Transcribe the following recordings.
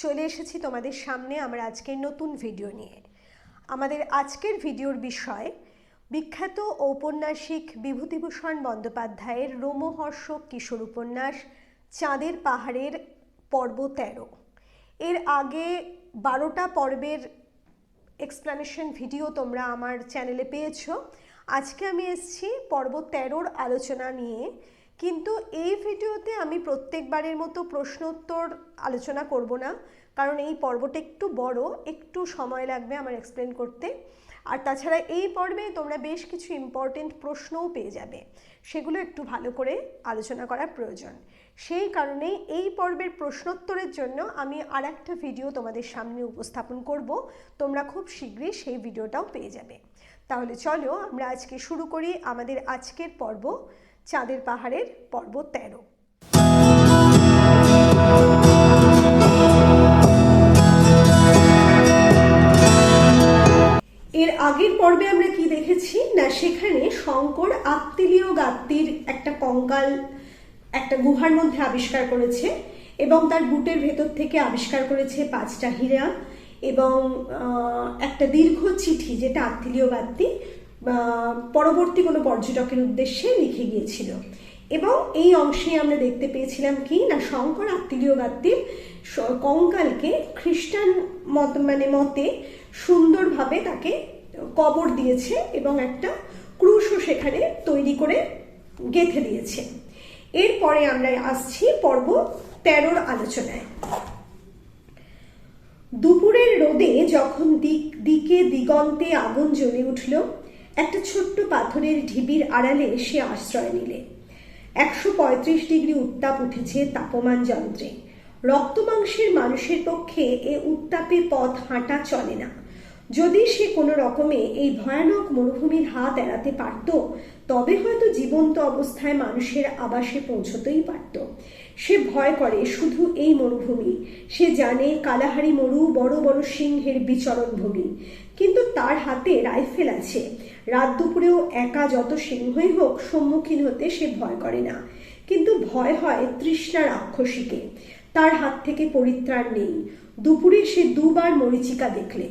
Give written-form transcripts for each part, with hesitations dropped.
চলে এসেছি তোমাদের সামনে আমার আজকের নতুন ভিডিও নিয়ে। আমাদের আজকের ভিডিওর বিষয় বিখ্যাত ঔপন্যাসিক বিভূতিভূষণ বন্দ্যোপাধ্যায়ের রোমহর্ষক কিশোর উপন্যাস চাঁদের পাহাড়ের পর্ব 13। এর আগে 12টা পর্বের এক্সপ্লেনেশন ভিডিও তোমরা আমার চ্যানেলে পেয়েছো। আজকে আমি এসেছি পর্ব 13র আলোচনা নিয়ে, কিন্তু এই ভিডিওতে আমি প্রত্যেকবারের মতো প্রশ্নোত্তর আলোচনা করব না, কারণ এই পর্বটা একটু বড়, একটু সময় লাগবে আমার এক্সপ্লেন করতে। আর তাছাড়া এই পর্বে তোমরা বেশ কিছু ইম্পর্টেন্ট প্রশ্নও পেয়ে যাবে, সেগুলো একটু ভালো করে আলোচনা করার প্রয়োজন। সেই কারণেই এই পর্বের প্রশ্নোত্তরের জন্য আমি আর একটা ভিডিও তোমাদের সামনে উপস্থাপন করব। তোমরা খুব শীঘ্রই সেই ভিডিওটাও পেয়ে যাবে। তাহলে চলো আমরা আজকে শুরু করি আমাদের আজকের পর্ব চাঁদের পাহাড়ের পর্ব 13। এর আগের পর্বে আমরা কি দেখেছি না, সেখানে শঙ্কর আত্মীয় গাত্তির একটা কঙ্কাল একটা গুহার মধ্যে আবিষ্কার করেছে এবং তার বুটের ভেতর থেকে আবিষ্কার করেছে 5টা হীরা এবং একটা দীর্ঘ চিঠি, যেটা আত্মীয় গাত্তি পরবর্তী কোনো পর্যটকের উদ্দেশ্যে লিখে গিয়েছিল। এবং এই অংশে আমরা দেখতে পেয়েছিলাম কি না, শঙ্কর আত্মীয় গাত্তির কঙ্কালকে খ্রিস্টান মতে সুন্দরভাবে তাকে কবর দিয়েছে এবং একটা ক্রুশও সেখানে তৈরি করে গেঁথে দিয়েছে। এরপরে আমরা আসছি পর্ব 13র আলোচনায়। দুপুরের রোদে যখন দিকে দিগন্তে আগুন জ্বলে উঠল, একটা ছোট্ট পাথরের ঢিবির আড়ালে সে আশ্রয় নিলে। 135 ডিগ্রি উত্তাপ উঠেছে তাপমান যন্ত্রে। রক্তমাংসের মানুষের পক্ষে এ উত্তাপে পথ হাঁটা চলে না। যদি সে কোনো রকমে এই ভয়ানক মরুভূমির হাত এড়াতে পারত, তবে হয়তো জীবন্ত অবস্থায় মানুষের আবাসে পৌঁছতেই পারত। সে ভয় করে শুধু এই মরুভূমি, সে জানে কালাহারি মরু বড় বড় সিংহের বিচরণ ভূমি, কিন্তু তার হাতে রাইফেল আছে। রাত দুপুরেও একা যত সিংহই হোক সম্মুখীন হতে সে ভয় করে না, কিন্তু ভয় হয় তৃষ্ণা রাক্ষসীকে। তার হাত থেকে পরিত্রাণ নেই। দুপুরে সে 2 বার মরীচিকা দেখলে।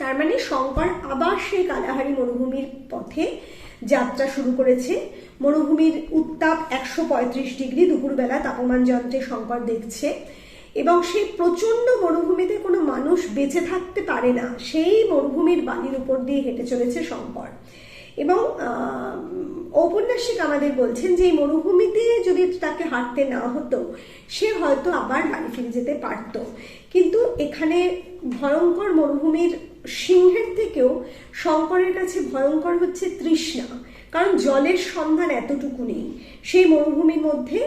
তার মানে শঙ্কর আবার সেই কালাহারি মরুভূমির পথে যাত্রা শুরু করেছে। মরুভূমির উত্তাপ 135 ডিগ্রি দুপুরবেলা তাপমান যন্ত্রে শঙ্কর দেখছে এবং সেই প্রচন্ড মরুভূমিতে কোনো মানুষ বেঁচে থাকতে পারে না, সেই মরুভূমির বালির উপর দিয়ে হেঁটে চলেছে শঙ্কর। এবং ঔপন্যাসিক আমাদের বলছেন যে এই মরুভূমিতে যদি তাকে হাঁটতে না হতো, সে হয়তো আবার বাড়ি ফিরে যেতে পারত। কিন্তু এখানে ভয়ঙ্কর মরুভূমির সিংহের থেকেও শঙ্করের কাছে ভয়ঙ্কর হচ্ছে তৃষ্ণা, কারণ জলের সন্ধান এতটুকু নেই। সেই মরুভূমির মধ্যে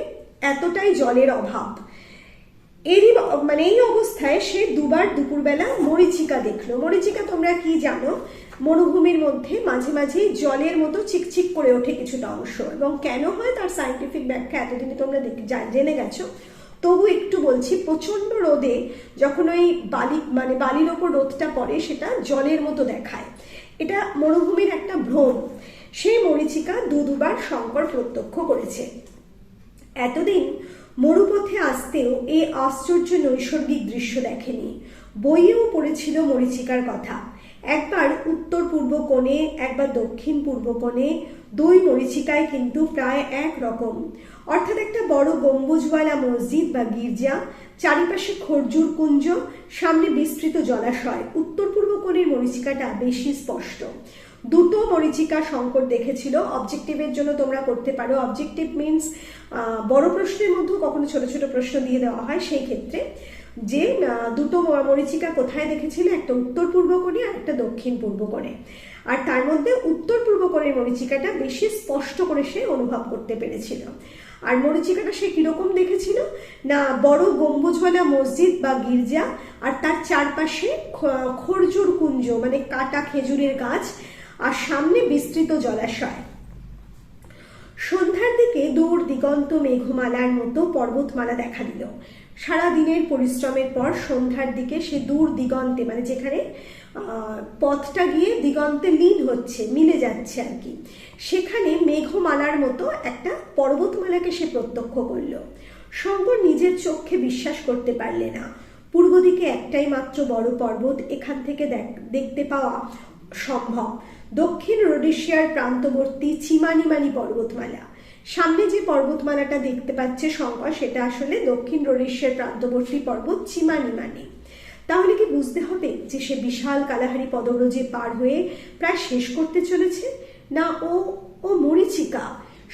এতটাই জলের অভাব। এই অবস্থায় সে 2 বার দুপুরবেলা মরীচিকা দেখলো। মরীচিকা তোমরা কি জানো, মরুভূমির মধ্যে মাঝে মাঝে জলের মতো চিকচিক করে ওঠে কিছুটা অংশ, এবং কেন হয় তার সায়েন্টিফিক ব্যাখ্যা এতদিনে তোমরা জেনে গেছো। তবু একটু বলছি, প্রচন্ড রোদে যখন ওই বালির ওপর রোদটা পড়ে, সেটা জলের মতো দেখায়। এটা মরুভূমির একটা ভ্রম। সেই মরীচিকা 2 বার শঙ্কর প্রত্যক্ষ করেছে। এতদিন মরুপথে আসতেও এই আশ্চর্য নৈসর্গিক দৃশ্য দেখেনি। বইয়েও পড়েছিল মরীচিকার কথা। একবার উত্তর পূর্ব কোণে, একবার দক্ষিণ পূর্ব কোণে, 2 মরীচিকায় কিন্তু প্রায় এক রকম। অর্থাৎ একটা বড় গম্বুজওয়ালা মসজিদ বা গির্জা, চারিপাশে খরজুর কুঞ্জ, সামনে বিস্তৃত জলাশয়। উত্তর পূর্ব কোণের মরীচিকাটা বেশি স্পষ্ট। 2টো মরীচিকা শঙ্কর দেখেছিল। অবজেক্টিভের জন্য তোমরা করতে পারো। অবজেক্টিভ মিনস বড় প্রশ্নের মধ্যেও কখনো ছোট ছোট প্রশ্ন দিয়ে দেওয়া হয়। সেই ক্ষেত্রে যে 2টো মরীচিকা কোথায় দেখেছিল, একটা উত্তর পূর্ব কোণে আর একটা দক্ষিণ পূর্ব কোণে। আর তার মধ্যে উত্তর পূর্ব কোণের মরীচিকাটা বেশি স্পষ্ট করে সে অনুভব করতে পেরেছিল। আর মরীচিকাটা সে কিরকম দেখেছিল না, বড় গম্বুজওয়ালা মসজিদ বা গির্জা, আর তার চারপাশে খরজুর কুঞ্জ মানে কাটা খেজুরের গাছ, আর সামনে বিস্তৃত জলাশয়। সন্ধ্যার দিকে দূর দিগন্ত মেঘমালার মতো পর্বতমালা দেখা দিল। সারা দিনের পরিশ্রমের পর সন্ধ্যার দিকে সে দূর দিগন্তে, মানে যেখানে পথটা গিয়ে দিগন্তে মিলে যাচ্ছে আর কি, সেখানে মেঘমালার মতো একটা পর্বতমালাকে সে প্রত্যক্ষ করল। শঙ্কর নিজের চোখে বিশ্বাস করতে পারলে না। পূর্ব দিকে একটাই মাত্র বড় পর্বত এখান থেকে দেখতে পাওয়া সম্ভব, দক্ষিণ রোডেশিয়ার প্রান্তবর্তী চিমানিমানি পর্বতমালা। সামনে যে পর্বতমালাটা দেখতে পাচ্ছে শঙ্কর, সেটা আসলে দক্ষিণ রোডেশিয়ার প্রান্তবর্তী পর্বত চিমানিমানি। তাহলে কি বুঝতে হবে যে সে বিশাল কালাহারি পদব্রজে পার হয়ে প্রায় শেষ করতে চলেছে? না, ও মরীচিকা।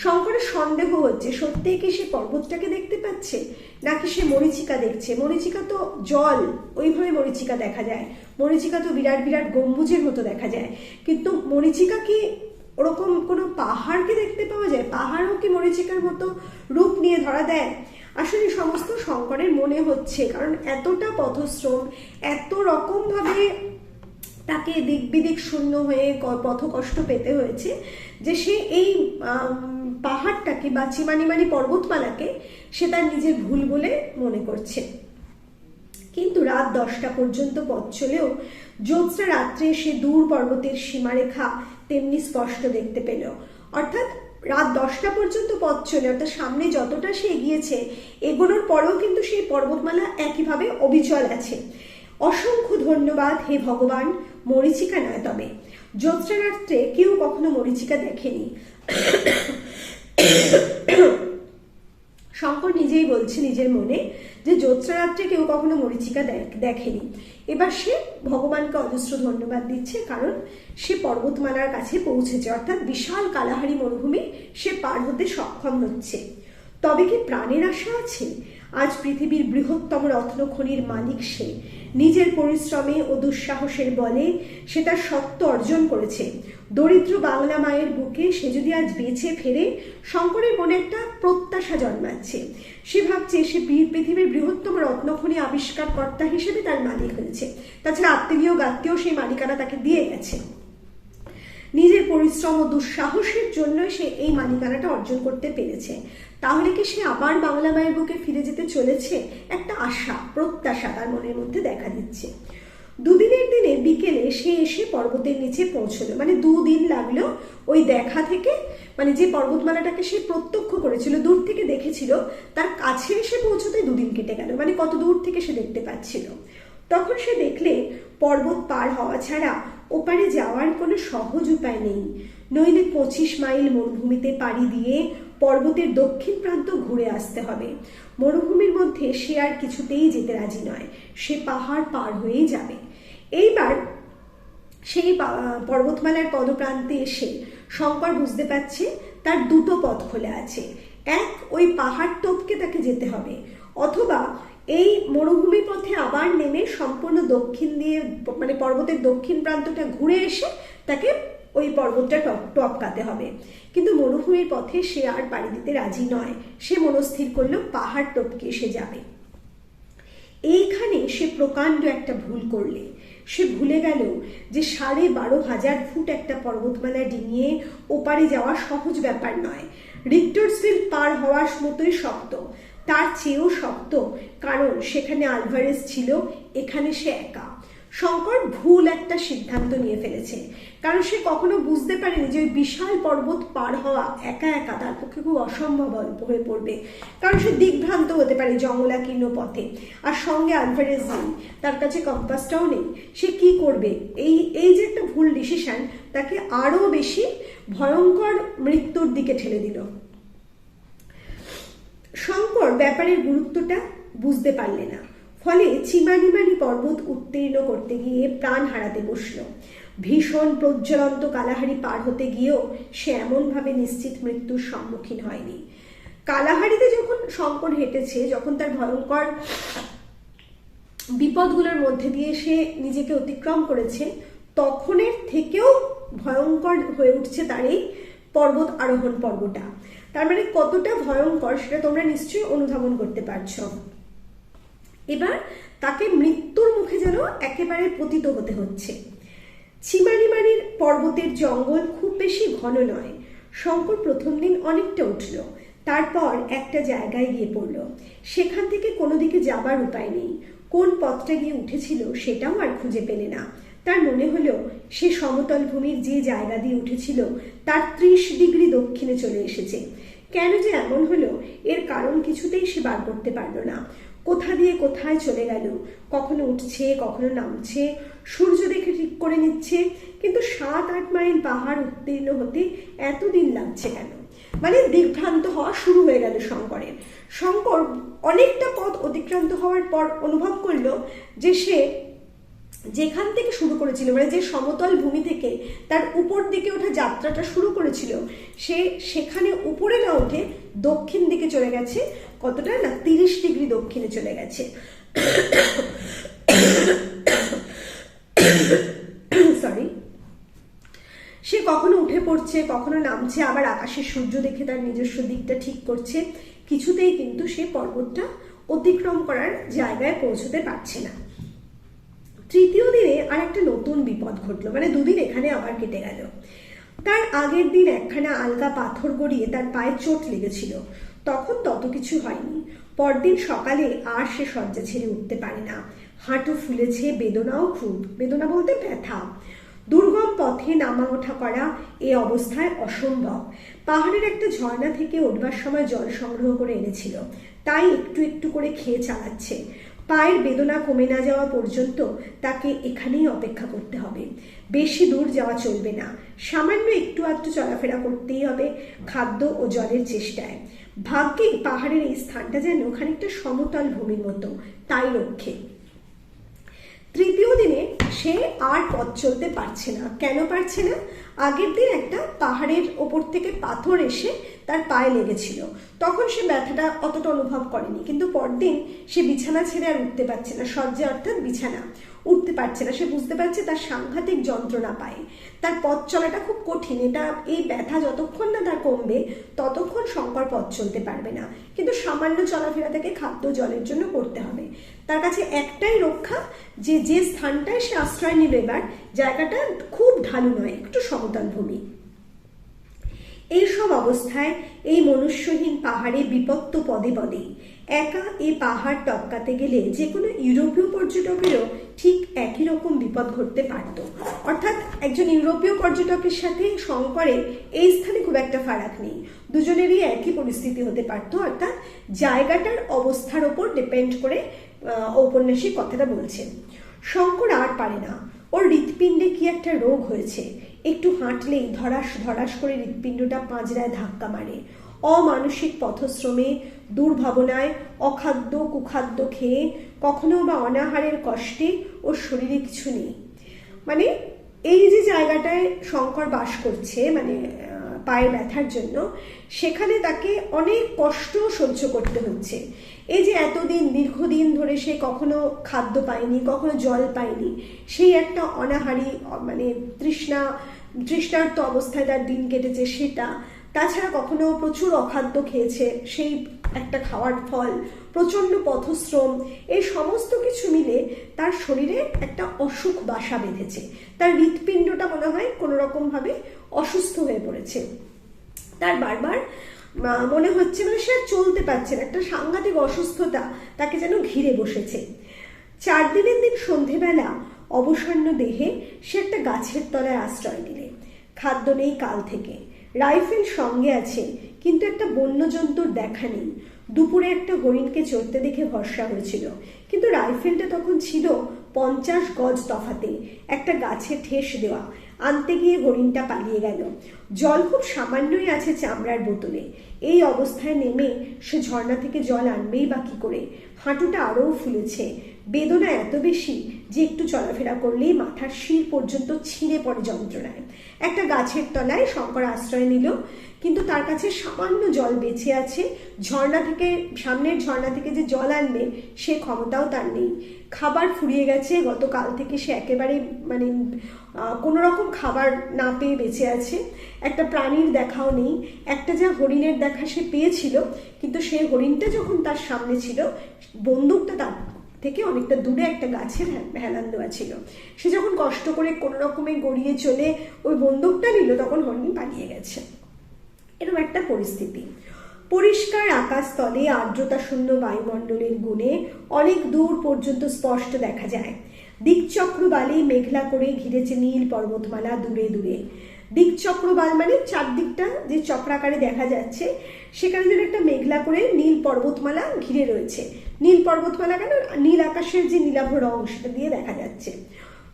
শঙ্করের সন্দেহ হচ্ছে সত্যিই কি সে পর্বতটাকে দেখতে পাচ্ছে নাকি সে মরীচিকা দেখছে। মরীচিকা তো জল, ওইভাবে মরীচিকা দেখা যায়। মরীচিকা তো বিরাট বিরাট গম্বুজের মতো দেখা যায়, কিন্তু মরীচিকা কি ওরকম কোনো পাহাড়কে দেখতে পাওয়া যায়? পাহাড়ও কি মরীচিকার মতো রূপ নিয়ে ধরা দেয়? আসলে সমস্ত শঙ্করের মনে হচ্ছে, কারণ এতটা পথশ্রম, এত রকম ভাবে তাকে দিক বিদিক শূন্য হয়ে পথ কষ্ট পেতে হয়েছে, যে সে এই পাহাড়টাকে বা চিমানিমানি পর্বতমালাকে সে তার নিজের ভুল বলে মনে করছে। কিন্তু রাত 10টা পর্যন্ত পথ চলেও জ্যোৎস্না রাত্রে সে দূর পর্বতের সীমারেখা তেমনি স্পষ্ট দেখতে পেল। অর্থাৎ রাত 10টা পর্যন্ত পথ চলে, অর্থাৎ সামনে যতটা সে এগিয়েছে, এগোনোর পরেও কিন্তু সেই পর্বতমালা একইভাবে অবিচল আছে। অসংখ্য ধন্যবাদ হে ভগবান, মরীচিকা নয় তবে। জ্যোৎস্না রাত্রে কেউ কখনো মরীচিকা দেখেনি। শঙ্কর নিজেই বলছে নিজের মনে যে জ্যোৎস্না রাত্রে কেউ কখনো মরীচিকা দেখেনি। এবার সে ভগবানকে অজস্র ধন্যবাদ দিচ্ছে, কারণ সে পর্বতমালার কাছে পৌঁছেছে, অর্থাৎ বিশাল কালাহারি মরুভূমি সে পার হতে সক্ষম হচ্ছে। তবে কি প্রাণের আশা আছে? আজ পৃথিবীর বৃহত্তম রত্নখনির মালিক সে। নিজের পরিশ্রমে ও দুঃসাহসের বলে সে তার সত্য অর্জন করেছে। দরিদ্র বাংলা মায়ের বুকে সে যদি আজ বেঁচে ফেরে, শঙ্করের মনে একটা প্রত্যাশা জন্মাচ্ছে। সে ভাবছে সে পৃথিবীর বৃহত্তম রত্নখনি আবিষ্কারকর্তা হিসেবে তার মালিক হয়েছে। তাছাড়া আত্মীয় গাত্মীয় সেই মালিকানা তাকে দিয়ে গেছে। নিজের পরিশ্রম ও দুঃসাহসের জন্য সে এই মালিকানাটা অর্জন করতে পেরেছে। তাহলে কি সে আবার বাংলা মায়ের বুকে ফিরে যেতে চলেছে? একটা আশা, প্রত্যাশা তার মনের মধ্যে দেখা দিচ্ছে। দুদিনের দিনে বিকেলে সে এসে পর্বতের নিচে পৌঁছলো। মানে 2 দিন লাগলো ওই দেখা থেকে, মানে যে পর্বতমালাটাকে সে প্রত্যক্ষ করেছিল, দূর থেকে দেখেছিল, তার কাছে এসে পৌঁছতে 2 দিন কেটে গেল। মানে কত দূর থেকে সে দেখতে পাচ্ছিল। তখন সে দেখলে পর্বত পার হওয়া ছাড়া ওপারে যাওয়ার কোনো সহজ উপায় নেই। নইলে 25 মাইল মরুভূমিতে পাড়ি দিয়ে পর্বতের দক্ষিণ প্রান্ত ঘুরে আসতে হবে। মরুভূমির মধ্যে সে আর কিছুতেই যেতে রাজি নয়, সে পাহাড় পার হয়েই যাবে। এইবার সেই পর্বতমালার পদপ্রান্তে এসে শঙ্কর বুঝতে পারছে তার 2টো পথ খোলা আছে। এক, ওই পাহাড় টপকে তাকে যেতে হবে, অথবা এই মরুভূমি পথে আবার নেমে সম্পূর্ণ দক্ষিণ দিয়ে, মানে পর্বতের দক্ষিণ প্রান্তটা ঘুরে এসে তাকে ওই পর্বতটা টপকাতে হবে। কিন্তু মরুভূমির পথে সে আর পাড়ি দিতে রাজি নয়। সে মনস্থির করলো পাহাড় টপকে সে যাবে। এইখানে সে প্রকাণ্ড একটা ভুল করলে। সে ভুলে গেল যে 12,500 ফুট একটা পর্বতমালা ডিঙিয়ে ওপারে যাওয়া সহজ ব্যাপার নয়। রিক্টরসভিল পার হওয়ার মতোই শক্ত, তার চেয়েও শক্ত, কারণ সেখানে আলভারেজ ছিল, এখানে সে একা। শঙ্কর ভুল একটা সিদ্ধান্ত নিয়ে ফেলেছে, কারণ সে কখনো বুঝতে পারেনি যে ওই বিশাল পর্বত পার হওয়া একা একা তার পক্ষে খুব অসম্ভব হয়ে পড়বে। কারণ সে দিগ্ভ্রান্ত হতে পারে জঙ্গলাকীর্ণ পথে, আর সঙ্গে আলভারেজ নেই, তার কাছে কম্পাসটাও নেই। সে কি করবে? এই যে একটা ভুল ডিসিশন তাকে আরো বেশি ভয়ঙ্কর মৃত্যুর দিকে ঠেলে দিল। শঙ্কর ব্যাপারের গুরুত্বটা বুঝতে পারলে না, ফলে চিমানিমানি পর্বত উত্তীর্ণ করতে গিয়ে প্রাণ হারাতে বসল। ভীষণ প্রজ্বলন্ত কালাহারি পার হতে গিয়েও সে এমনভাবে নিশ্চিত মৃত্যুর সম্মুখীন হয়নি। কালাহারিতে যখন শঙ্কর হেঁটেছে, যখন তার ভয়ঙ্কর বিপদগুলোর মধ্যে দিয়ে সে নিজেকে অতিক্রম করেছে, তখনের থেকেও ভয়ঙ্কর হয়ে উঠছে তার এই পর্বত আরোহণ পর্বটা। তার মানে কতটা ভয়ঙ্কর সেটা তোমরা নিশ্চয়ই অনুধাবন করতে পারছো। এবার তাকে মৃত্যুর মুখে যেন একেবারে পতিত হতে হচ্ছে। চিমানিমানির পর্বতের জঙ্গল খুব বেশি ঘন নয়। শঙ্কর প্রথম দিন অনেকটা উঠল, তারপর একটা জায়গায় গিয়ে পড়ল। সেখান থেকে কোনো দিকে যাবার উপায় নেই। কোন পথটা গিয়ে উঠেছিল সেটাও আর খুঁজে পেলে না। তার মনে হলো সে সমতল ভূমির যে জায়গা দিয়ে উঠেছিল তার 30 ডিগ্রি দক্ষিণে চলে এসেছে। কেন যে এমন হলো এর কারণ কিছুতেই সে বার করতে পারল না। কোথা দিয়ে কোথায় চলে গেল, কখনো উঠছে কখনো নামছে, সূর্য দেখে ঠিক করে নিচ্ছে। কিন্তু 7-8 মাইল পাহাড় উত্তীর্ণ হতে এতদিন লাগছে কেন? মানে দিগ্ভ্রান্ত হওয়া শুরু হয়ে গেল শঙ্করের। শঙ্কর অনেকটা পথ অতিক্রান্ত হওয়ার পর অনুভব করলো যে সে যেখান থেকে শুরু করেছিল, মানে যে সমতল ভূমি থেকে তার উপর দিকে ওঠা যাত্রাটা শুরু করেছিল, সে সেখানে উপরে না উঠে দক্ষিণ দিকে চলে গেছে। কতটা না, 30 ডিগ্রি দক্ষিণে চলে গেছে। সরি। সে কখনো উঠে পড়ছে কখনো নামছে, আবার আকাশে সূর্য দেখে তার নিজস্ব দিকটা ঠিক করছে। কিছুতেই কিন্তু সে পর্বতটা অতিক্রম করার জায়গায় পৌঁছতে পারছে না। তৃতীয় দিনে আর একটা নতুন বিপদ ঘটলো, মানে 2 দিন এখানে আবার কেটে গেল। তার আগের দিন একখানা আলগা পাথর গড়িয়ে তার পায়ে চোট লেগেছিল, তখন তত কিছু হয়নি। পরদিন সকালে আর সে শয্যা ছেড়ে উঠতে পারে না। হাঁটু ফুলেছে, বেদনাও খুব, বেদনা বলতে ব্যথা। দুর্গম পথে নামা ওঠা করা এ অবস্থায় অসম্ভব। পাহাড়ের একটা ঝর্ণা থেকে উঠবার সময় জল সংগ্রহ করে এনেছিল, তাই একটু একটু করে খেয়ে চালাচ্ছে। পায়ের বেদনা কমে না যাওয়া পর্যন্ত তাকে এখানেই অপেক্ষা করতে হবে। বেশি দূর যাওয়া চলবে না, সামান্য একটু আধটু চলাফেরা করতেই হবে খাদ্য ও জলের চেষ্টায়। ভাগ্যে পাহাড়ের এই স্থানটা যেন খানিকটা সমতল ভূমির মতো, তাই রক্ষে। তৃতীয় দিনে সে আর পথ চলতে পারছে না। কেন পারছে না? আগের দিন একটা পাহাড়ের ওপর থেকে পাথর এসে তার পায়ে লেগেছিল, তখন সে ব্যথাটা অতটা অনুভব করেনি। কিন্তু পরদিন সে বিছানা ছেড়ে আর উঠতে পারছে না, শয্যা অর্থাৎ বিছানা উঠতে পারছে না। সে বুঝতে পারছে তার সাংঘাতিক যন্ত্রণা পায়, তার পথ চলাটা খুব কঠিন। এটা এই ব্যথা যতক্ষণ না তার কমবে ততক্ষণ শঙ্কর পথ চলতে পারবে না। কিন্তু সামান্য চলাফেরা থেকে খাদ্য জলের জন্য করতে হবে। তার কাছে একটাই রক্ষা, যে যে স্থানটায় সে আশ্রয় নিল এবার, জায়গাটা খুব ঢালু নয়, একটু সমতল ভূমি। এইসব অবস্থায় এই মনুষ্যহীন পাহাড়ে বিপত্ত পদে পদে। একা এই পাহাড় টপকাতে গেলে যে কোনো ইউরোপীয় পর্যটকেরও ঠিক একই রকম বিপদ ঘটতে পারত। অর্থাৎ একজন ইউরোপীয় পর্যটকের সাথে শঙ্করের এই স্থানে খুব একটা ফারাক নেই, দুজনেরই একই পরিস্থিতি হতে পারত। অর্থাৎ জায়গাটার অবস্থার ওপর ডিপেন্ড করে ঔপন্যাসিক কথাটা বলছেন। শঙ্কর আর পারে না, ওর হৃৎপিণ্ডে কি একটা রোগ হয়েছে। একটু হাঁটলেই ধরাস ধরাস করে হৃৎপিণ্ডটা পাঁজরায় ধাক্কা মারে। অমানসিক পথশ্রমে, দুর্ভাবনায়, অখাদ্য কুখাদ্য খেয়ে, কখনো বা অনাহারের কষ্টে ওর শরীরে কিছু নেই। মানে এই যে জায়গাটায় শঙ্কর বাস করছে, মানে পায়ের ব্যথার জন্য, সেখানে তাকে অনেক কষ্ট সহ্য করতে হচ্ছে। এই যে এতদিন দীর্ঘদিন ধরে সে কখনো খাদ্য পায়নি, কখনো জল পায়নি, সেই একটা অনাহারি, মানে তৃষ্ণার্ত অবস্থায় তার দিন কেটেছে সেটা। তাছাড়া কখনো প্রচুর অখাদ্য খেয়েছে, সেই একটা খাওয়ার ফল, প্রচণ্ড পথশ্রম, এই সমস্ত কিছু মিলে তার শরীরে একটা অসুখ বাসা বেঁধেছে। তার হৃৎপিণ্ডটা মনে হয় কোনো রকমভাবে অসুস্থ হয়ে পড়েছে। তার বারবার মনে হচ্ছে, মানে সে আর চলতে পারছে না, একটা সাংঘাতিক অসুস্থতা তাকে যেন ঘিরে বসেছে। 4 দিনের দিন সন্ধেবেলা অবসন্ন দেহে সে একটা গাছের তলায় আশ্রয় নিলে। খাদ্য নেই কাল থেকে, রাইফেল সঙ্গে আছে, কিন্তু একটা বন্য জন্তুর দেখা নেই। দুপুরে একটা হরিণকে চড়তে দেখে ভরসা হয়েছিল, কিন্তু রাইফেলটা তখন ছিল 50 গজ তফাতে, একটা গাছে ঠেস দেওয়া। আনতে গিয়ে হরিণটা পালিয়ে গেল। জল খুব সামান্যই আছে চামড়ার বোতলে। এই অবস্থায় নেমে সে ঝর্ণা থেকে জল আনবেই বা কি করে? হাঁটুটা আরও ফুলেছে। বেদনা এত বেশি যে একটু চলাফেরা করলেই মাথার শির পর্যন্ত ছিঁড়ে পড়ে যন্ত্রণায়। একটা গাছের তলায় শঙ্কর আশ্রয় নিল, কিন্তু তার কাছে সামান্য জল বেঁচে আছে। সামনের ঝর্ণা থেকে যে জল আনবে সে ক্ষমতাও তার নেই। খাবার ফুরিয়ে গেছে, গতকাল থেকে সে একেবারে মানে কোনো রকম খাবার না পেয়ে বেঁচে আছে। একটা প্রাণীর দেখাও নেই। একটা যা হরিণের দেখা সে পেয়েছিল, কিন্তু সেই হরিণটা যখন তার সামনে ছিল, বন্দুকটা তার থেকে অনেকটা দূরে একটা গাছের হেলান দেওয়া ছিল। সে যখন কষ্ট করে কোনো রকমে গড়িয়ে চলে ওই বন্দুকটা নিল, তখন হরিণ পালিয়ে গেছে। এরকম একটা পরিস্থিতি। পরিষ্কার আকাশতলে আর্দ্রতা শূন্য বায়ুমণ্ডলের গুণে অনেক দূর পর্যন্ত স্পষ্ট দেখা যায়। দিকচক্র বালি মেঘলা করে ঘিরেছে নীল পর্বতমালা দূরে দূরে। দিকচক্রবাল মানে চারদিকটা যে চক্রাকারে দেখা যাচ্ছে, সেখানে যেন একটা মেঘলা করে নীল পর্বতমালা ঘিরে রয়েছে। নীল পর্বতমালা কেন? নীল আকাশের যে নীলাভ রং সেটা দিয়ে দেখা যাচ্ছে।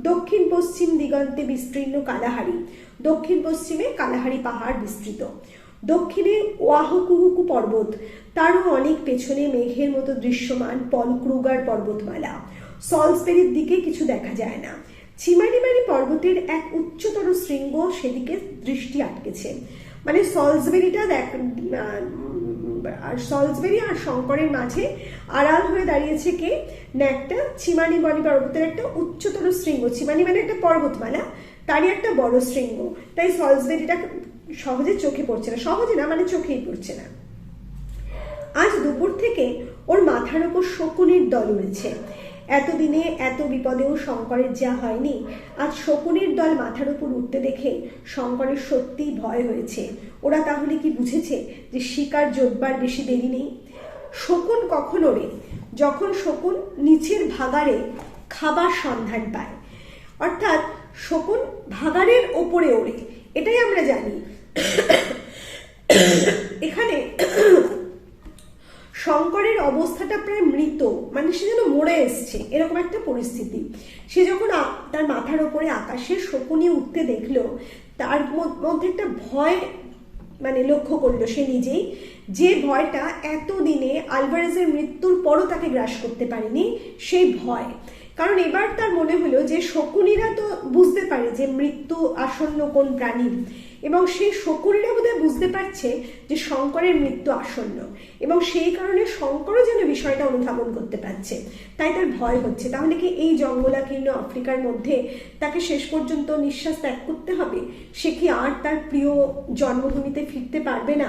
দক্ষিণ পশ্চিম দিগন্তে বিস্তীর্ণ কালাহারি, দক্ষিণ পশ্চিমে কালাহারি পাহাড় বিস্তৃত। দক্ষিণে ওয়াহকুহুকু পর্বত, তারও অনেক পেছনে মেঘের মতো দৃশ্যমান পল ক্রুগার পর্বতমালা। সলসবেরির দিকে কিছু দেখা যায় না। চিমানিমানি পর্বতের এক উচ্চতর শৃঙ্গ সেদিকে দৃষ্টি আটকেছে। মানে সলসবেরি আর শঙ্করের মাঝে আড়াল হয়ে দাঁড়িয়েছে কে না একটা চিমানিমানি পর্বতের একটা উচ্চতর শৃঙ্গ। চিমানি মানে একটা পর্বতমালা, তারই একটা বড় শৃঙ্গ। তাই সলসবেরিটা সহজে চোখে পড়ছে না, সহজে না মানে চোখেই পড়ছে না। আজ দুপুর থেকে ওর মাথার ওপর শকুনির দল উড়েছে। এতদিনে এত বিপদেও শঙ্করের যা হয়নি, আজ শকুনির দল মাথার উপর উঠতে দেখে শঙ্করের সত্যিই ভয় হয়েছে। ওরা তাহলে কি বুঝেছে যে শিকার জোটবার বেশি দেরি নেই? শকুন কখন ওড়ে? যখন শকুন নিচের ভাগাড়ে খাবার সন্ধান পায়, অর্থাৎ শকুন ভাগাড়ের ওপরে ওড়ে, এটাই আমরা জানি। এখানে শঙ্করের অবস্থাটা প্রায় মৃত, মানে সে যেন মরে এসছে, এরকম একটা পরিস্থিতি। সে যখন তার মাথার ওপরে আকাশে শকুনি উঠতে দেখলো, তার মধ্যে একটা ভয় মানে লক্ষ্য করলো সে নিজেই, যে ভয়টা এতদিনে আলভারেজের মৃত্যুর পরও তাকে গ্রাস করতে পারেনি, সেই ভয়। কারণ এবার তার মনে হলো যে শকুনিরা তো বুঝতে পারে যে মৃত্যু আসন্ন কোন প্রাণীর, এবং সেই শকুনিরা বোধহয় বুঝতে পারছে যে শঙ্করের মৃত্যু আসন্ন, এবং সেই কারণে শঙ্করও যেন বিষয়টা অনুধাবন করতে পারছে। তাই তার ভয় হচ্ছে, তাহলে কি এই জঙ্গলাকীর্ণ আফ্রিকার মধ্যে তাকে শেষ পর্যন্ত নিঃশ্বাস ত্যাগ করতে হবে? সে কি আর তার প্রিয় জন্মভূমিতে ফিরতে পারবে না?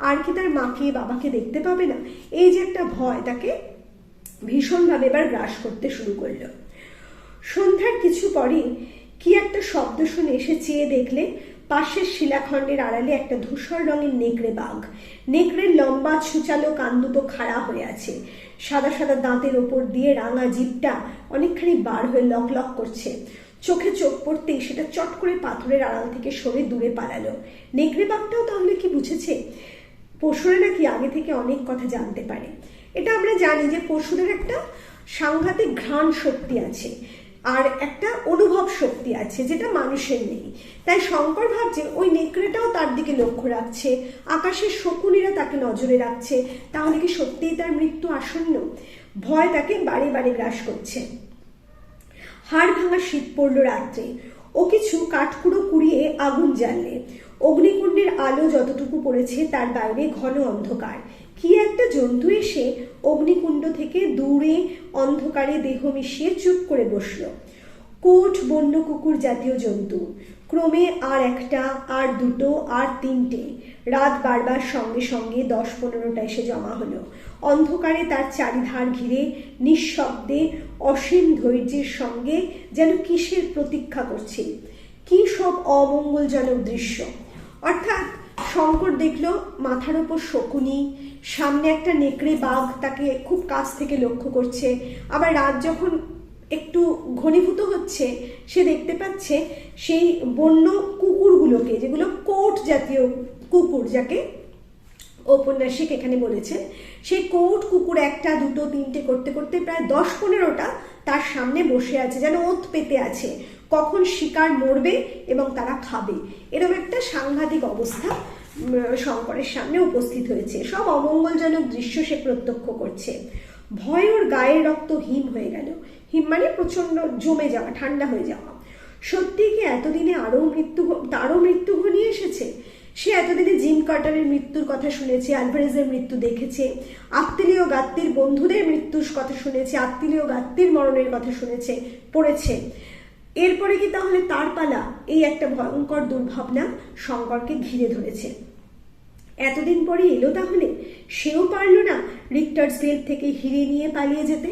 আর কি তার মাকে বাবাকে দেখতে পাবে না? এই যে একটা ভয় তাকে ভীষণভাবে এবার গ্রাস করতে শুরু করলো। সন্ধ্যার কিছু পরে কি একটা শব্দ শুনে এসে চেয়ে দেখলে পাশের শিলাখণ্ডের আড়ালে একটা ধূসর রঙের নেকড়ে বাঘ। নেকড়ের লম্বা ছুচালো কান দুটো খাড়া হয়ে আছে, সাদা সাদা দাঁতের ওপর দিয়ে রাঙা জিভটা অনেকখানি বার হয়ে লক লক করছে। চোখে চোখ পড়তেই সেটা চট করে পাথরের আড়াল থেকে সরে দূরে পালালো। নেকড়ে বাঘটাও তাহলে কি বুঝেছে? পশুরা নাকি আগে থেকে অনেক কথা জানতে পারে। এটা আমরা জানি যে পশুদের একটা সাংঘাতিক ঘ্রাণ শক্তি আছে, আর একটা অনুভব শক্তি আছে যেটা মানুষের নেই। তাই শঙ্কর ভাবছে ওই নেকড়েটাও তার দিকে লক্ষ্য রাখছে, আকাশের শকুনিরা তাকে নজরে রাখছে, তাহলে কি সত্যিই তার মৃত্যু আসন্ন? ভয় তাকে বারে বারে গ্রাস করছে। হাড় ভাঙা শীত পড়ল রাত্রে। ও কিছু কাঠকুড়ো কুড়িয়ে আগুন জ্বাললে। অগ্নিকুণ্ডের আলো যতটুকু পড়েছে তার বাইরে ঘন অন্ধকার। কি একটা জন্তু এসে অগ্নিকুণ্ড থেকে দূরে অন্ধকারে দেহ মিশিয়ে চুপ করে বসল। কোট বন্য কুকুর জাতীয় জন্তু। ক্রমে আর একটা, আর দুটো, আর তিনটে। রাত বাড়বার সঙ্গে সঙ্গে 10-15টা এসে জমা হলো। অন্ধকারে তার চারিধার ঘিরে নিঃশব্দে অসীম ধৈর্যের সঙ্গে যেন কিসের প্রতীক্ষা করছে। কি সব অমঙ্গলজনক দৃশ্য! অর্থাৎ শঙ্কর দেখলো মাথার ওপর শকুনি, সামনে একটা নেকড়ে বাঘ তাকে খুব কাছ থেকে লক্ষ্য করছে। আবার রাত যখন একটু ঘনীভূত হচ্ছে, সে দেখতে পাচ্ছে সেই বন্য কুকুরগুলোকে, যেগুলো কোট জাতীয় কুকুর, যাকে ঔপন্যাসিক এখানে বলেছেন, সেই কোট কুকুর একটা, দুটো, তিনটে করতে করতে প্রায় 10-15টা তার সামনে বসে আছে, যেন ওত পেতে আছে কখন শিকার মরবে এবং তারা খাবে। এরকম একটা সাংঘাতিক অবস্থা শঙ্করের সামনে উপস্থিত হয়েছে। সব অমঙ্গলজনক দৃশ্য সে প্রত্যক্ষ করছে। ভয় ওর গায়ের রক্ত হিম হয়ে গেল। হিম মানে প্রচন্ড জমে যাওয়া, ঠান্ডা হয়ে যাওয়া। সত্যি কি এতদিনে তারও মৃত্যু ঘনিয়ে এসেছে? সে এতদিনে জিম কার্টারের মৃত্যুর কথা শুনেছে, আলভারেজের মৃত্যু দেখেছে, আত্মীয় গাত্তির বন্ধুদের মৃত্যুর কথা শুনেছে, আত্মীয় গাত্তির মরণের কথা শুনেছে, পড়েছে। এরপরে কি তাহলে তার পালা? এই একটা ভয়ঙ্কর দুর্ভাবনা শঙ্করকে ঘিরে ধরেছে। এতদিন পরে এলো তাহলে? সেও পারল না রিক্টার্সভিল থেকে হিরে নিয়ে পালিয়ে যেতে।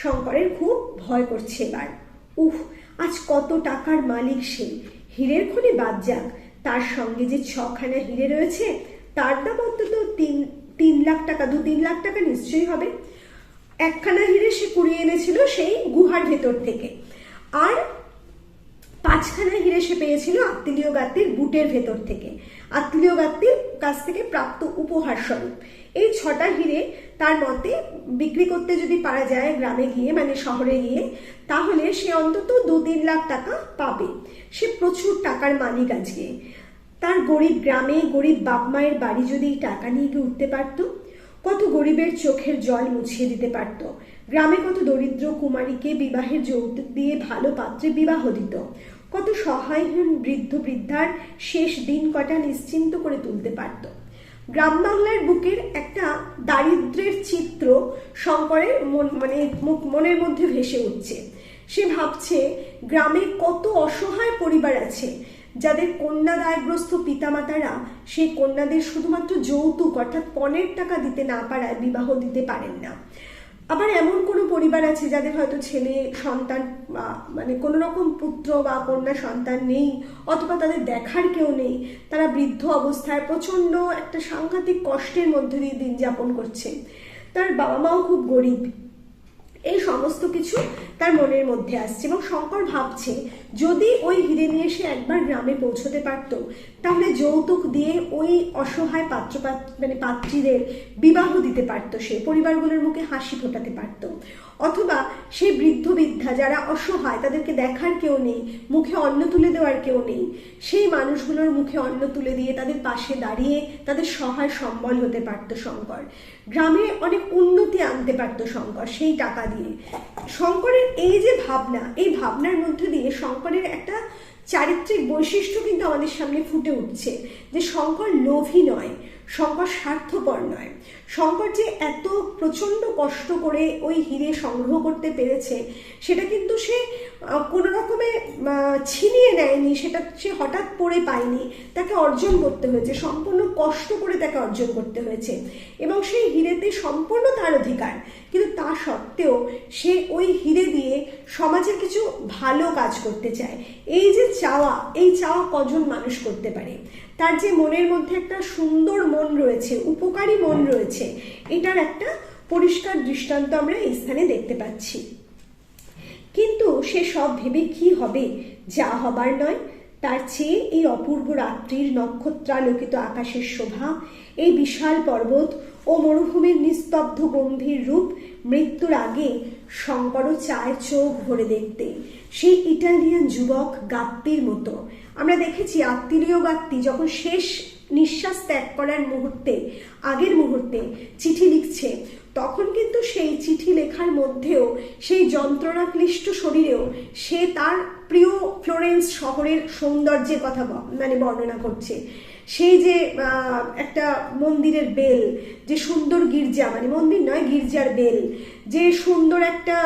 শঙ্করের খুব ভয় করছে এবার। আজ কত টাকার মালিক সে! হীরের খনি বাদ যাক, তার সঙ্গে যে 6খানা হিরে রয়েছে তার দাম অন্তত 3 লাখ টাকা, 2-3 লাখ টাকা নিশ্চয়ই হবে। 1খানা হিরে সে কুড়িয়ে এনেছিল সেই গুহার ভেতর থেকে, আর 5খানা হিরে সে পেয়েছিল আত্মীয় গাত্তির বুটের ভেতর থেকে, আত্মীয় গাত্তির কাছ থেকে প্রাপ্ত উপহার স্বরূপ। এই 6টা হিরে তার মতে বিক্রি করতে যদি পারা যায় গ্রামে গিয়ে, মানে শহরে গিয়ে, তাহলে সে অন্তত 2-3 লাখ টাকা পাবে। সে প্রচুর টাকার মালিক আজকে। তার গরিব গ্রামে গরিব বাপ মায়ের বাড়ি যদি এই টাকা নিয়ে গিয়ে উঠতে পারতো, কত গরিবের চোখের জল মুছিয়ে দিতে পারত। গ্রামে কত দরিদ্র কুমারীকে বিবাহের যৌতুক দিয়ে ভালো পাত্রে বিবাহ দিত। কত সহায়হীন বৃদ্ধ বৃদ্ধার শেষ দিন কটা নিশ্চিন্ত করে তুলতে পারত। গ্রাম বাংলার বুকের একটা দারিদ্র্যের চিত্র শঙ্করের মনের মধ্যে ভেসে উঠছে। সে ভাবছে গ্রামে কত অসহায় পরিবার আছে যাদের কন্যা দায়গ্রস্ত পিতামাতারা সেই কন্যাদের শুধুমাত্র যৌতুক অর্থাৎ পণের টাকা দিতে না পারায় বিবাহ দিতে পারেন না। আবার এমন কোনো পরিবার আছে যাদের হয়তো ছেলে সন্তান মানে কোনো রকম পুত্র বা কন্যা সন্তান নেই, অথবা তাদের দেখার কেউ নেই। তারা বৃদ্ধ অবস্থায় প্রচন্ড একটা সাংঘাতিক কষ্টের মধ্যে দিয়ে দিন যাপন করছে। তার বাবা মাও খুব গরিব। এই সমস্ত কিছু তার মনের মধ্যে আসছে এবং শঙ্কর ভাবছে যদি ওই হিরে নিয়ে সে একবার গ্রামে পৌঁছতে পারত, তাহলে যৌতুক দিয়ে ওই অসহায় পাত্রীদের বিবাহ দিতে পারত, সে পরিবারগুলোর মুখে হাসি ফোটাতে পারত। অথবা সেই বৃদ্ধ বৃদ্ধা যারা অসহায়, তাদেরকে দেখার কেউ নেই, মুখে অন্ন তুলে দেওয়ার কেউ নেই, সেই মানুষগুলোর মুখে অন্ন তুলে দিয়ে তাদের পাশে দাঁড়িয়ে তাদের সহায় সম্বল হতে পারত শঙ্কর। গ্রামে অনেক উন্নতি আনতে পারত শঙ্কর সেই টাকা দিয়ে। শঙ্করের এই যে ভাবনা, এই ভাবনার মধ্যে দিয়ে শঙ্করের একটা চারিত্রিক বৈশিষ্ট্য কিন্তু আমাদের সামনে ফুটে উঠছে, যে শঙ্কর লোভী নয়, শঙ্কর স্বার্থপর নয়। শঙ্কর যে এত প্রচন্ড কষ্ট করে ওই হিরে সংগ্রহ করতে পেরেছে, সেটা কিন্তু সে কোনো রকমে ছিনিয়ে নেয়নি, সেটা সে হঠাৎ পড়ে পায়নি, তাকে অর্জন করতে হয়েছে, সম্পূর্ণ কষ্ট করে তাকে অর্জন করতে হয়েছে এবং সেই হিরেতে সম্পূর্ণ তার অধিকার। কিন্তু তা সত্ত্বেও সে ওই হিরে দিয়ে সমাজের কিছু ভালো কাজ করতে চায়। এই যে চাওয়া, এই চাওয়া কজন মানুষ করতে পারে? তার যে মনের মধ্যে একটা সুন্দর মন রয়েছে, উপকারী মন রয়েছে, এটার একটা পরিষ্কার দৃষ্টান্ত আমরা এই স্থানে দেখতে পাচ্ছি। কিন্তু সে সব ভেবে কি হবে, যা হবার নয়। তার চেয়ে এই অপূর্ব রাত্রির নক্ষত্রালোকিত আকাশের শোভা, এই বিশাল পর্বত ও মরুভূমির নিস্তব্ধ গম্ভীর রূপ মৃত্যুর আগে শঙ্করও চায় চোখ ভরে দেখতে সেই ইটালিয়ান যুবক গাত্তির মতো। আমরা দেখেছি আত্মীয় গাত্তি যখন শেষ নিঃশ্বাস ত্যাগ করার মুহূর্তে, আগের মুহূর্তে চিঠি লিখছে, তখন কিন্তু সেই চিঠি লেখার মধ্যেও, সেই যন্ত্রণাক্লিষ্ট শরীরেও সে তার প্রিয় ফ্লোরেন্স শহরের সৌন্দর্যের কথা বর্ণনা করছে। সেই যে একটা মন্দিরের বেল, যে সুন্দর গির্জা, মন্দির নয়, গির্জার বেল, যে সুন্দর একটা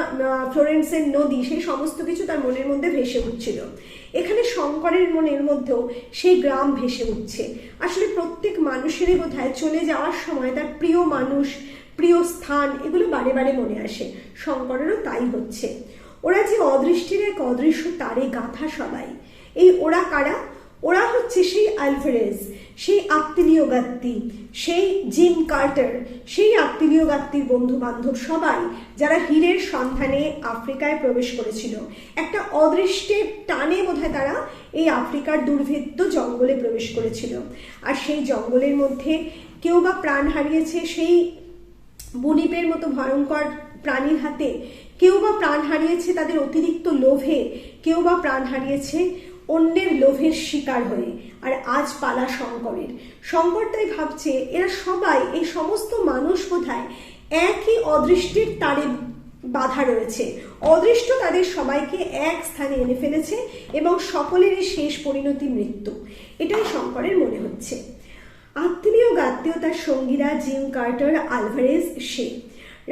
ফ্লোরেন্সের নদী, সেই সমস্ত কিছু তার মনের মধ্যে ভেসে উঠছিল। এখানে শঙ্করের মনের মধ্যেও সেই গ্রাম ভেসে উঠছে। আসলে প্রত্যেক মানুষেরই বোধহয় চলে যাওয়ার সময় তার প্রিয় মানুষ, প্রিয় স্থান, এগুলো বারে বারে মনে আসে। শঙ্করেরও তাই হচ্ছে। ওরা যে অদৃষ্টির এক অদৃশ্য তারে গাঁথা সবাই। এই ওরা কারা? ওরা হচ্ছে সেই আলভারেজ, সেই আত্মীয় গাত্তি, সেই জিম কার্টার, সেই আত্মীয় গাত্তির বন্ধু বান্ধব সবাই, যারা হীরের সন্ধানে আফ্রিকায় প্রবেশ করেছিল। একটা অদৃষ্টের টানে বোধহয় তারা এই আফ্রিকার দুর্ভেদ্য জঙ্গলে প্রবেশ করেছিল। আর সেই জঙ্গলের মধ্যে কেউ বা প্রাণ হারিয়েছে সেই বুনিপের মতো ভয়ঙ্কর প্রাণীর হাতে, কেউ বা প্রাণ হারিয়েছে তাদের অতিরিক্ত লোভে, কেউ বা প্রাণ হারিয়েছে অন্যের লোভের শিকার হয়ে। আর আজ পালা শঙ্করের। শঙ্কর তাই ভাবছে এরা সবাই, এই সমস্ত মানুষ বোধহয় একই অদৃষ্টির তারে বাধা রয়েছে। অদৃষ্ট তাদের সবাইকে এক স্থানে এনে ফেলেছে এবং সকলেরই শেষ পরিণতি মৃত্যু। এটাই শঙ্করের মনে হচ্ছে। আত্মীয় গাত্মীয় তার সঙ্গীরা জিম কার্টার, আলভারেজ, সে।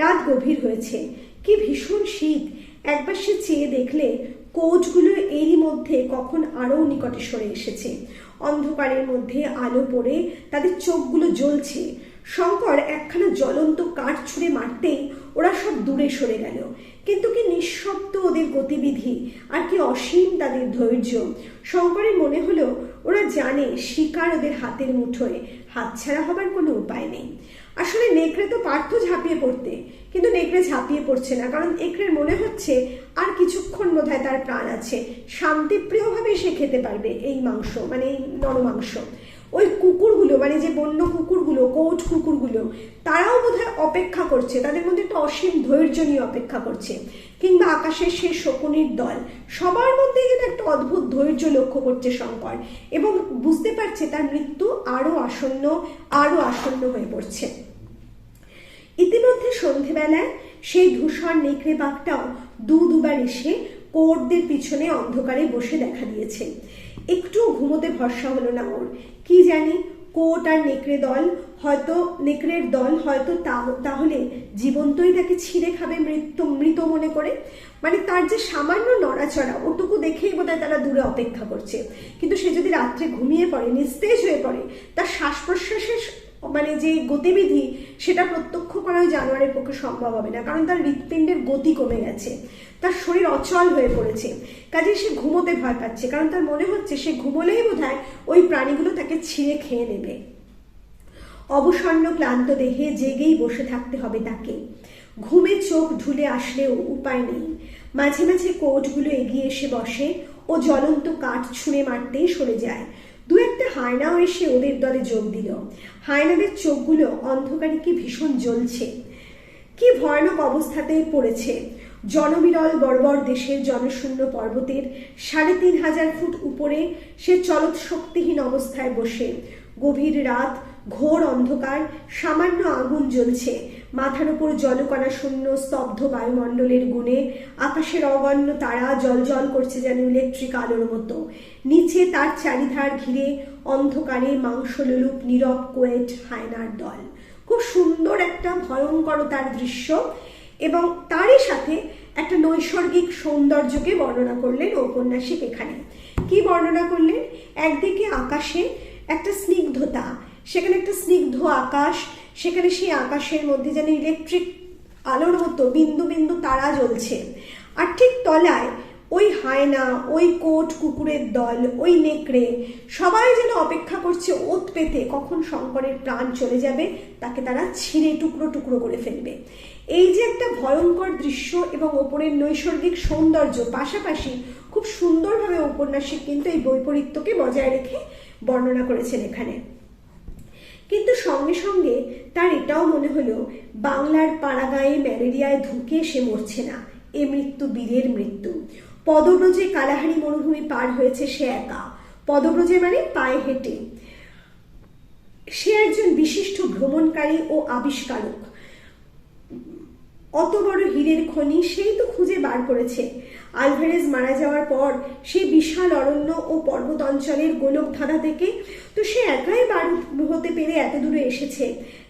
রাত গভীর হয়েছে, কি ভীষণ শীত। একবার সে চেয়ে দেখলে কোচগুলো এরই মধ্যে কখন আরও নিকটে সরে এসেছে। অন্ধকারের মধ্যে আলো পড়ে তাদের চোখগুলো জ্বলছে। শঙ্কর একখানা জ্বলন্ত কাঠ ছুঁড়ে মারতেই ওরা সব দূরে সরে গেল। কিন্তু কি নিঃশব্দ ওদের গতিবিধি, আর কি অসীম তাদের ধৈর্য। শঙ্করের মনে হলো ওরা জানে শিকার ওদের হাতের মুঠোয়, হাতছাড়া হবার কোনো উপায় নেই। আসলে নেকড়ে তো পারত ঝাঁপিয়ে পড়তে, কিন্তু নেকড়ে ঝাঁপিয়ে পড়ছে না, কারণ নেকড়ের মনে হচ্ছে আর কিছুক্ষণ বোধহয় তার প্রাণ আছে, শান্তিপ্রিয়ভাবে সে খেতে পারবে এই মাংস, মানে এই নরমাংস। ওই কুকুরগুলো, মানে যে বন্য কুকুরগুলো, কোট কুকুরগুলো, তারাও বোধহয় অপেক্ষা করছে, তাদের মধ্যে একটা অসীম ধৈর্য নিয়ে অপেক্ষা করছে। কিংবা আকাশের সে শকুনির দল, সবার মধ্যেই যেন একটা অদ্ভুত ধৈর্য লক্ষ্য করছে শঙ্কর, এবং বুঝতে পারছে তার মৃত্যু আরো আসন্ন হয়ে পড়ছে। ইতিমধ্যে সন্ধেবেলায় সেই ধূসর নেকড়ে বাঘটাও দুবার এসে কোটদের পিছনে অন্ধকারে বসে দেখা দিয়েছে। একটুও ঘুমোতে ভরসা হলো না ওর। কি জানি কোট আর নেকড়ের দল হয়তো তাহলে জীবন্তই তাকে ছিঁড়ে খাবে মৃত মনে করে। মানে তার যে সামান্য নড়াচড়া, ওটুকু দেখেই বোধহয় তারা দূরে অপেক্ষা করছে। কিন্তু সে যদি রাত্রে ঘুমিয়ে পড়ে, নিস্তেজ হয়ে পড়ে, তার শ্বাস প্রশ্বাসের মানে যে গতিবিধি, সেটা প্রত্যক্ষ করা ওই জানোয়ারের পক্ষে সম্ভব হবে না, কারণ তার হৃৎপিণ্ডের গতি কমে গেছে, তার শরীর অচল হয়ে পড়েছে। কাজে সে ঘুমোতে ভয় পাচ্ছে, কারণ তার মনে হচ্ছে সে ঘুমোলেই বোধহয় ওই প্রাণীগুলো তাকে ছিঁড়ে খেয়ে নেবে। অবসন্ন ক্লান্ত দেহে জেগেই বসে থাকতে হবে তাকে। ঘুমে চোখ ঢুলে আসলেও উপায় নেই। মাঝে মাঝে কোটগুলো এগিয়ে এসে বসে ও জ্বলন্ত কাঠ ছুঁড়ে মারতেই সরে যায়। দু একটা হায়নাও এসে ওদের দলে যোগ দিল। হায়নাদের চোখগুলো অন্ধকারে কি ভীষণ জ্বলছে, কি ভয়ানক অবস্থাতে পড়েছে। জনবিরল বর্বর দেশের জনশূন্য পর্বতের ৩,৫০০ ফুট উপরে সে চলত শক্তিহীন অবস্থায় বসে। গভীর রাত, ঘোর অন্ধকার, সামান্য আগুন জ্বলছে। মাথার উপর জলকণা শূন্য স্তব্ধ বায়ুমণ্ডলের গুণে আকাশের অগণ্য তারা জলজল করছে যেন ইলেকট্রিক আলোর মতো। নিচে তার চারিধার ঘিরে অন্ধকারে মাংসলোলুপ নীরব কোয়েট হায়নার দল। খুব সুন্দর একটা ভয়ঙ্করতার দৃশ্য, এবং তারই সাথে একটা নৈসর্গিক সৌন্দর্যকে বর্ণনা করলেন ঔপন্যাসিক এখানে। কি বর্ণনা করলেন? একদিকে আকাশে একটা স্নিগ্ধতা, সেখানে একটা স্নিগ্ধ আকাশ, সেখানে সেই আকাশের মধ্যে যেন ইলেকট্রিক আলোর মতো বিন্দু বিন্দু তারা জ্বলছে। আর ঠিক তলায় ওই হায়না, ওই কোট কুকুরের দল, ওই নেকড়ে, সবাই যেন অপেক্ষা করছে ওত পেতে কখন শঙ্করের প্রাণ চলে যাবে, তাকে তারা ছিঁড়ে টুকরো টুকরো করে ফেলবে। এই যে একটা ভয়ঙ্কর দৃশ্য এবং ওপরের নৈসর্গিক সৌন্দর্য, পাশাপাশি খুব সুন্দরভাবে ঔপন্যাসিক কিন্তু এই বৈপরীত্যকে বজায় রেখে বর্ণনা করেছেন এখানে। কিন্তু সঙ্গে সঙ্গে তার এটাও মনে হলো, বাংলার পাড়াগাঁয়ে ম্যালেরিয়ায় ধুকে সে মরছে না, এ মৃত্যু বীরের মৃত্যু। পদব্রজে কালাহারি মরুভূমি পার হয়েছে সে একা। পদব্রজে মানে পায়ে হেঁটে। সে একজন বিশিষ্ট ভ্রমণকারী ও আবিষ্কারক। অত বড় হীরের খনি সেই তো খুঁজে বার করেছে। আলভারেজ মারা যাওয়ার পর সেই বিশাল অরণ্য ও পর্বত অঞ্চলের গোলকধাঁধা থেকে তো সে একাই বার হতে পেরে এত দূরে এসেছে।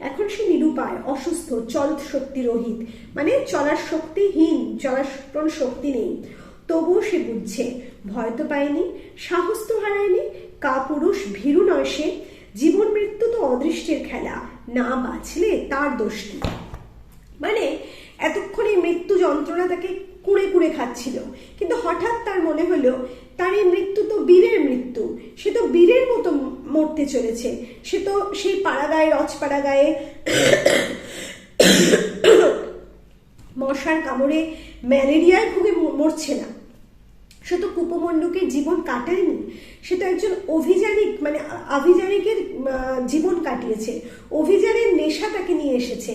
এখন সে নিরুপায়, অসুস্থ, চলত শক্তি রহিত, মানে চলার শক্তিহীন, চলার কোনো শক্তি নেই। তবুও সে বুঝছে, ভয় তো পায়নি, সাহস তো হারায়নি, কাপুরুষ ভীরু নয় সে। জীবন মৃত্যু তো অদৃষ্টের খেলা, না বাঁচলে তার দোষ কি? মানে এতক্ষণে মৃত্যু যন্ত্রণা তাকে কুড়ে কুড়ে খাচ্ছিল, কিন্তু হঠাৎ তার মনে হলো তার এই মৃত্যু তো বীরের মৃত্যু, সে তো বীরের মতো মরতে চলেছে। সে তো সেই পাড়াগাঁয়ে, রজপাড়াগাঁয়ে মশার কামড়ে ম্যালেরিয়ায় ভুগে মরছে না, সে তো কুপমণ্ডুকের জীবন কাটায়নি, সে তো একজন অভিযানিক, মানে আভিযানিকের জীবন কাটিয়েছে। অভিযানের নেশা তাকে নিয়ে এসেছে।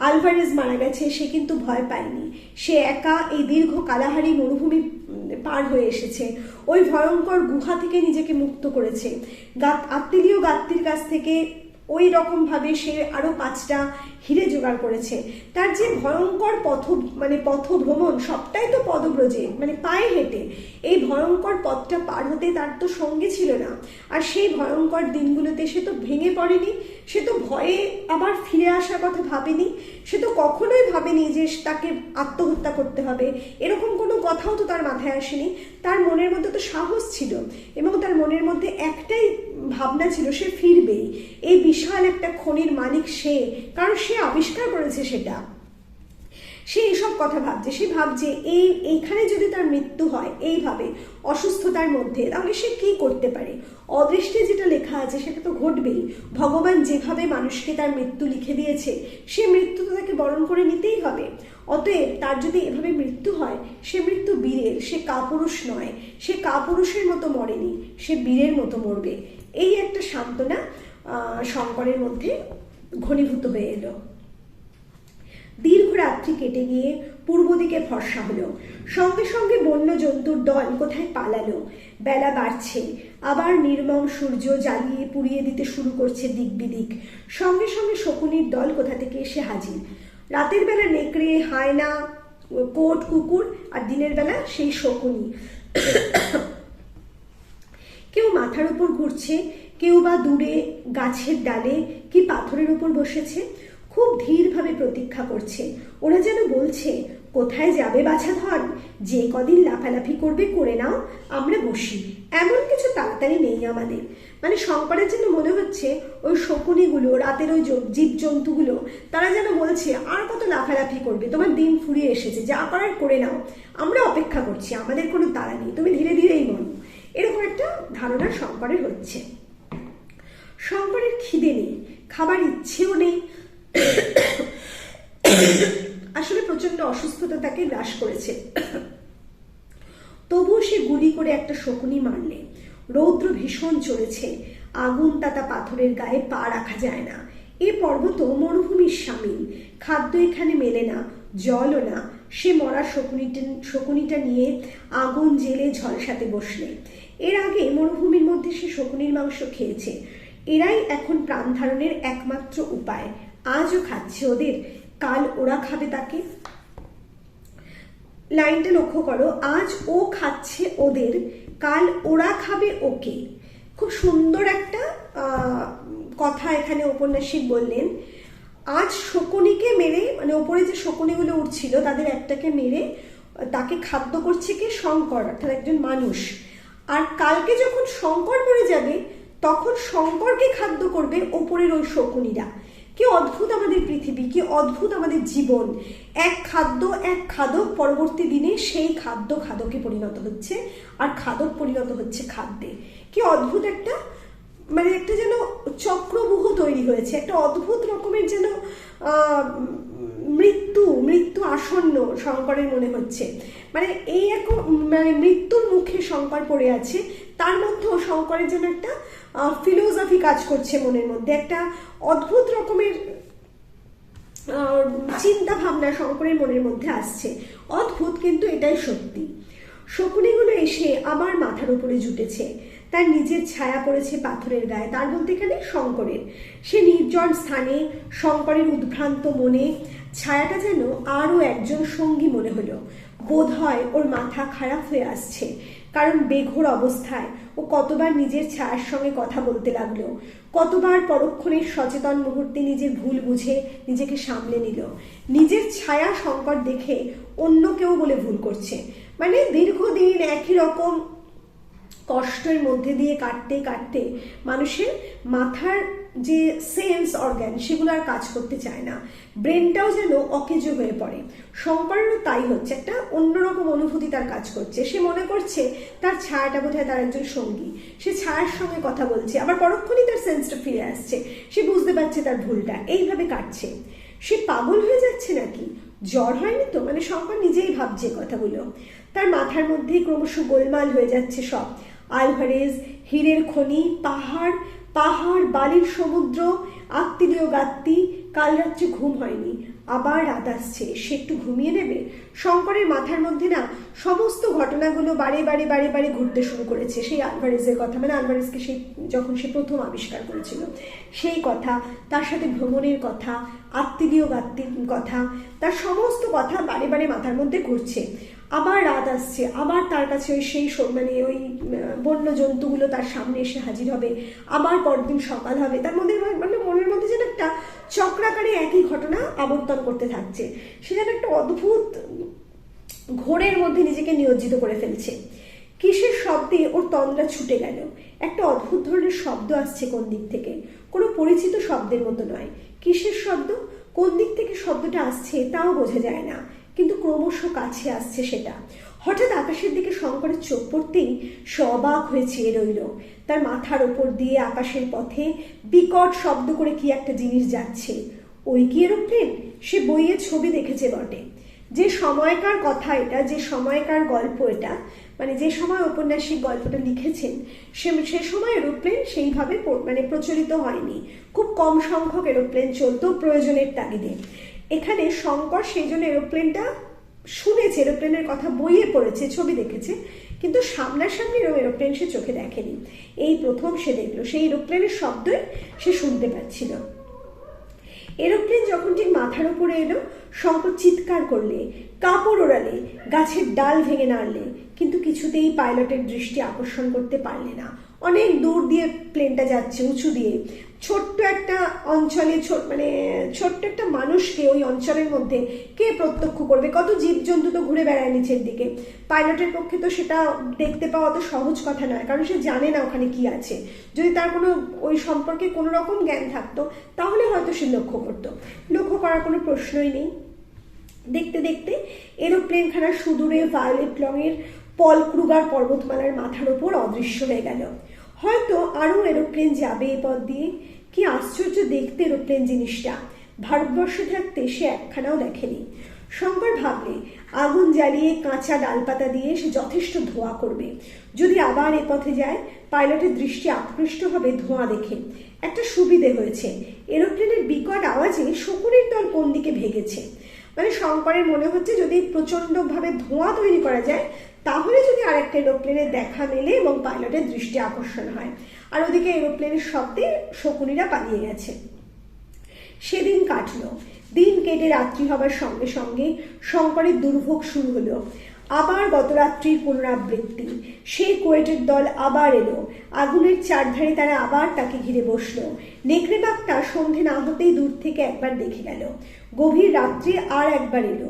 আলভারেজ মারা গেছে, সে কিন্তু ভয় পায়নি। সে একা এই দীর্ঘ কালাহারি মরুভূমি পার হয়ে এসেছে, ওই ভয়ঙ্কর গুহা থেকে নিজেকে মুক্ত করেছে। আত্মীয় গাত্তির কাছ থেকে ওই রকম ভাবে সে আরো 5টা হিরে জোগাড় করেছে। তার যে ভয়ঙ্কর পথভ্রমণ, সবটাই তো পদব্রজে, মানে পায়ে হেঁটে। এই ভয়ঙ্কর পথটা পার হতে তার তো সঙ্গী ছিল না। আর সেই ভয়ঙ্কর দিনগুলোতে সে তো ভেঙে পড়েনি, সে তো ভয়ে আবার ফিরে আসার কথা ভাবেনি, সে তো কখনোই ভাবেনি যে তাকে আত্মহত্যা করতে হবে, এরকম কোনো কথাও তো তার মাথায় আসেনি। তার মনের মধ্যে তো সাহস ছিল, এবং তার মনের মধ্যে একটাই ভাবনা ছিল, সে ফিরবেই। এই বিশাল একটা খনির মালিক সে, কারণ সে আবিষ্কার করেছে সেটা। সে এইসব কথা ভাবছে। সে ভাবছে এইখানে যদি তার মৃত্যু হয় এইভাবে অসুস্থতার মধ্যে, তাহলে সে কি করতে পারে? অদৃষ্টে যেটা লেখা আছে সেটা তো ঘটবেই। ভগবান যেভাবে মানুষকে তার মৃত্যু লিখে দিয়েছে, সে মৃত্যু তো তাকে বরণ করে নিতেই হবে। অতএব তার যদি এভাবে মৃত্যু হয়, সে মৃত্যু বীরের, সে কাপুরুষ নয়, সে কাপুরুষের মতো মরেনি, সে বীরের মতো মরবে। এই একটা সান্ত্বনা শঙ্করের মধ্যে ঘনীভূত হয়ে এলো। দীর্ঘ রাত্রি কেটে গিয়ে পূর্ব দিকে ফর্সা হলো। সঙ্গে সঙ্গে বন্য জন্তুর দল কোথায় পালালো। বেলা বাড়ছে, আবার নির্মম সূর্য জ্বালিয়ে পুড়িয়ে দিতে শুরু করছে দিক বিদিক। সঙ্গে সঙ্গে শকুনির দল কোথা থেকে এসে হাজির। রাতের বেলা নেকড়ে, হায়না, কোট, কুকুর, আর দিনের বেলা সেই শকুনি। কেউ মাথার উপর ঘুরছে, কেউ বা দূরে গাছের ডালে কি পাথরের উপর বসেছে, খুব ধীরভাবে প্রতীক্ষা করছে। ওরা যেন বলছে, কোথায় যাবে বাছাধন, যে কদিন লাফালাফি করবে করে নাও, আমরা বসি, এমন কিছু তাড়াতাড়ি নেই আমাদের। মানে শঙ্করের যেন মনে হচ্ছে ওই শকুনিগুলো, রাতের ওই জীবজন্তুগুলো, তারা যেন বলছে, আর কত লাফালাফি করবে, তোমার দিন ফুরিয়ে এসেছে, যা করার করে নাও, আমরা অপেক্ষা করছি, আমাদের কোনো তাড়া নেই, তুমি ধীরে ধীরেই মরো। এরকম একটা ধারণা শঙ্করের হচ্ছে। শঙ্করের খিদে নেই, খাবার ইচ্ছেও নেই। আসলে প্রচন্ড অসুস্থতা তাকে গ্রাস করেছে। তবুও সে গুলি করে একটা শকুনি মারলে। রৌদ্র ভীষণ চড়েছে, আগুন তাতা পাথরের গায়ে পা রাখা যায় না। এ পর্বত মরুভূমির সামিল, খাদ্য এখানে মেলে না, জলও না। সে মরা শকুনিটা নিয়ে আগুন জেলে ঝলসাতে বসলে। এর আগে মরুভূমির মধ্যে সে শকুনির মাংস খেয়েছে। এরাই এখন প্রাণ ধারণের একমাত্র উপায়। আজও খাচ্ছে ওদের, কাল ওরা খাবে তাকে। লাইনটা লক্ষ্য করো, আজ ও খাচ্ছে ওদের, কাল ওরা খাবে ওকে। খুব সুন্দর একটা কথা এখানে ঔপন্যাসিক বললেন। আজ শকুনিকে মেরে, মানে ওপরে যে শকুনিগুলো উঠছিল তাদের একটাকে মেরে তাকে খাদ্য করছে কে? শঙ্কর, অর্থাৎ একজন মানুষ। আর কালকে যখন শঙ্কর মরে যাবে, তখন শঙ্করকে খাদ্য করবে ওপরের ওই শকুনিরা। কি অদ্ভুত আমাদের পৃথিবী, কি অদ্ভুত আমাদের জীবন। এক খাদ্য, এক খাদক, পরবর্তী দিনে সেই খাদ্য খাদকে পরিণত হচ্ছে, আর খাদক পরিণত হচ্ছে খাদ্যে। কি অদ্ভুত একটা, মানে একটা যেন চক্রব্যূহ তৈরি হয়েছে, একটা অদ্ভুত রকমের যেন মৃত্যু আসন্ন শঙ্করের মনে হচ্ছে। মানে এই মানে মৃত্যুর মুখে শঙ্কর পড়ে আছে, তার মধ্যেও শঙ্করের যেন একটা ফিলোসফি কাজ করছে মনের মধ্যে, একটা অদ্ভুত রকমের চিন্তা ভাবনা শঙ্করের মনের মধ্যে আসছে। অদ্ভুত, কিন্তু এটাই সত্যি। শকুনিগুলো এসে আবার মাথার উপরে জুটেছে। তার নিজের ছায়া পড়েছে পাথরের গায়ে, তার বলতে এখানে শঙ্করের। সে নির্জন স্থানে শঙ্করের উদ্ভ্রান্ত মনে ছায়াটা যেন আরও একজন সঙ্গী মনে হলো। বোধ হয় ওর মাথা খারাপ হয়ে আসছে, কারণ বেঘোর অবস্থায় ও কতবার নিজের ছায়ার সঙ্গে কথা বলতে লাগলো, কতবার পরক্ষণের সচেতন মুহূর্তে নিজের ভুল বুঝে নিজেকে সামলে নিল। নিজের ছায়া শঙ্কর দেখে অন্য কেউ বলে ভুল করছে। মানে দীর্ঘদিন একই রকম কষ্টের মধ্যে দিয়ে কাটতে কাটতে মানুষের মাথার যে সেন্স অর্গান সেগুলো আর কাজ করতে চায় না, ব্রেনটাও যেন অকেজো হয়ে পড়ে। শঙ্করেরও তাই হচ্ছে, একটা অন্যরকম অনুভূতি তার কাজ করছে। সে মনে করছে তার ছায়াটা বোধহয় তার একজন সঙ্গী, সে ছায়ার সঙ্গে কথা বলছে, আবার পরক্ষণই তার সেন্সটা ফিরে আসছে, সে বুঝতে পারছে তার ভুলটা, এইভাবে কাটছে। সে পাগল হয়ে যাচ্ছে নাকি? জ্বর হয়নি তো? মানে শঙ্কর নিজেই ভাবছে কথাগুলো। তার মাথার মধ্যে ক্রমশ গোলমাল হয়ে যাচ্ছে সব। আলভারেজ, হীরের খনি, পাহাড়, বালির সমুদ্র, আত্মীয় গাত্তি। কাল রাত্রে ঘুম হয়নি, আবার রাত আসছে, সে একটু ঘুমিয়ে নেবে। শঙ্করের মাথার মধ্যে না সমস্ত ঘটনাগুলো বারে বারে বারে বারে ঘুরতে শুরু করেছে। সেই আলভারেজের কথা, মানে আলভারেজকে যখন সে প্রথম আবিষ্কার করেছিল সেই কথা, তার সাথে ভ্রমণের কথা, আত্মীয় গাত্তির কথা, তার সমস্ত কথা বারে বারে মাথার মধ্যে ঘুরছে। আবার রাত আসছে, আবার তার কাছে মানে ওই বন্য জন্তুগুলো তার সামনে এসে হাজির হবে, আবার পরদিন সকাল হবে। তার মধ্যে মানে মনের মধ্যে যেন একটা চক্রাকারে একই ঘটনা আবর্তন করতে থাকছে। সে যেন একটা অদ্ভুত ঘোরের মধ্যে নিজেকে নিয়োজিত করে ফেলছে। কিসের শব্দে ওর তন্দ্রা ছুটে গেল। একটা অদ্ভুত ধরনের শব্দ আসছে কোন দিক থেকে, কোনো পরিচিত শব্দের মতো নয়। কিসের শব্দ, কোন দিক থেকে শব্দটা আসছে তাও বোঝা যায় না। কিন্তু ক্রমশ কাছে আসছে সেটা। হঠাৎ আকাশের দিকে শঙ্করের চোখ পড়তেই সে অবাক হয়ে চেয়ে রইল। তার মাথার ওপর দিয়ে আকাশের পথে বিকট শব্দ করে কি একটা জিনিস যাচ্ছে। ওই কি এরোপ্লেন? সে বইয়ে ছবি দেখেছে বটে। যে সময়কার কথা এটা, যে সময়কার গল্প এটা, মানে যে সময় ঔপন্যাসিক গল্পটা লিখেছেন সে সময় এরোপ্লেন সেইভাবে প্রচলিত হয়নি। খুব কম সংখ্যক এরোপ্লেন চলতো প্রয়োজনের তাগিদে। এখানে শঙ্কর সেই জন্য এরোপ্লেনটা শুনেছে, এরোপ্লেনের কথা বইয়ে পড়েছে, ছবি দেখেছে, কিন্তু সামনাসামনি এরোপ্লেন সে চোখে দেখেনি। এই প্রথম সে দেখলো, সেই এরোপ্লেনের শব্দই সে শুনতে পাচ্ছিল। এরোপ্লেন যখন ঠিক মাথার উপরে এলো, শঙ্কর চিৎকার করলে, কাপড় ওড়ালে, গাছের ডাল ভেঙে নাড়লে, কিন্তু কিছুতেই পাইলটের দৃষ্টি আকর্ষণ করতে পারলে না। অনেক দূর দিয়ে প্লেনটা যাচ্ছে, উঁচু দিয়ে। ছোট্ট একটা অঞ্চলে ছোট্ট একটা মানুষকে ওই অঞ্চলের মধ্যে কে প্রত্যক্ষ করবে? কত জীবজন্তু তো ঘুরে বেড়ায় নিচের দিকে। পাইলটের পক্ষে তো সেটা দেখতে পাওয়া তো সহজ কথা নয়, কারণ সে জানে না ওখানে কি আছে। যদি তার কোনো ওই সম্পর্কে কোনো রকম জ্ঞান থাকতো তাহলে হয়তো সে লক্ষ্য করতো। লক্ষ্য করার কোনো প্রশ্নই নেই। দেখতে দেখতে এরোপ্লেনখানা সুদূরে ভায়োলেট রঙের পল ক্রুগার পর্বতমালার মাথার ওপর অদৃশ্য হয়ে গেল। হয়তো আরও এরোপ্লেন যাবে এ পথ দিয়ে। কি আশ্চর্য দেখতে এরোপ্লেন জিনিসটা! ভারতবর্ষে থাকতে সে একখানাও দেখেনি। শঙ্কর ভাবলে আগুন জ্বালিয়ে কাঁচা ডালপাতা দিয়ে সে যথেষ্ট ধোঁয়া করবে। যদি আবার এ পথে যায়, পাইলটের দৃষ্টি আকৃষ্ট হবে ধোঁয়া দেখে। একটা সুবিধে হয়েছে, এরোপ্লেনের বিকট আওয়াজে শকুনের দল কোন দিকে ভেগেছে। মানে শঙ্করের মনে হচ্ছে যদি প্রচণ্ডভাবে ধোঁয়া তৈরি করা যায়, তাহলে যদি আরেকটা এরোপ্লেনের দেখা মেলে এবং পাইলটের দৃষ্টি আকর্ষণ হয়। আর ওদিকে এরোপ্লেনের শব্দে শকুনিরা পালিয়ে গেছে। সেদিন কাটলো। দিন কেটে রাত্রি হবার সঙ্গে সঙ্গে শঙ্করের দুর্ভোগ শুরু হলো। আবার গত রাত্রির পুনরাবৃত্তি। সেই কুয়েটের দল আবার এলো। আগুনের চারধারে তারা আবার তাকে ঘিরে বসলো। নেকড়ে বাঘটা সন্ধে না হতেই দূর থেকে একবার দেখে গেল। গভীর রাত্রে আর একবার এলো।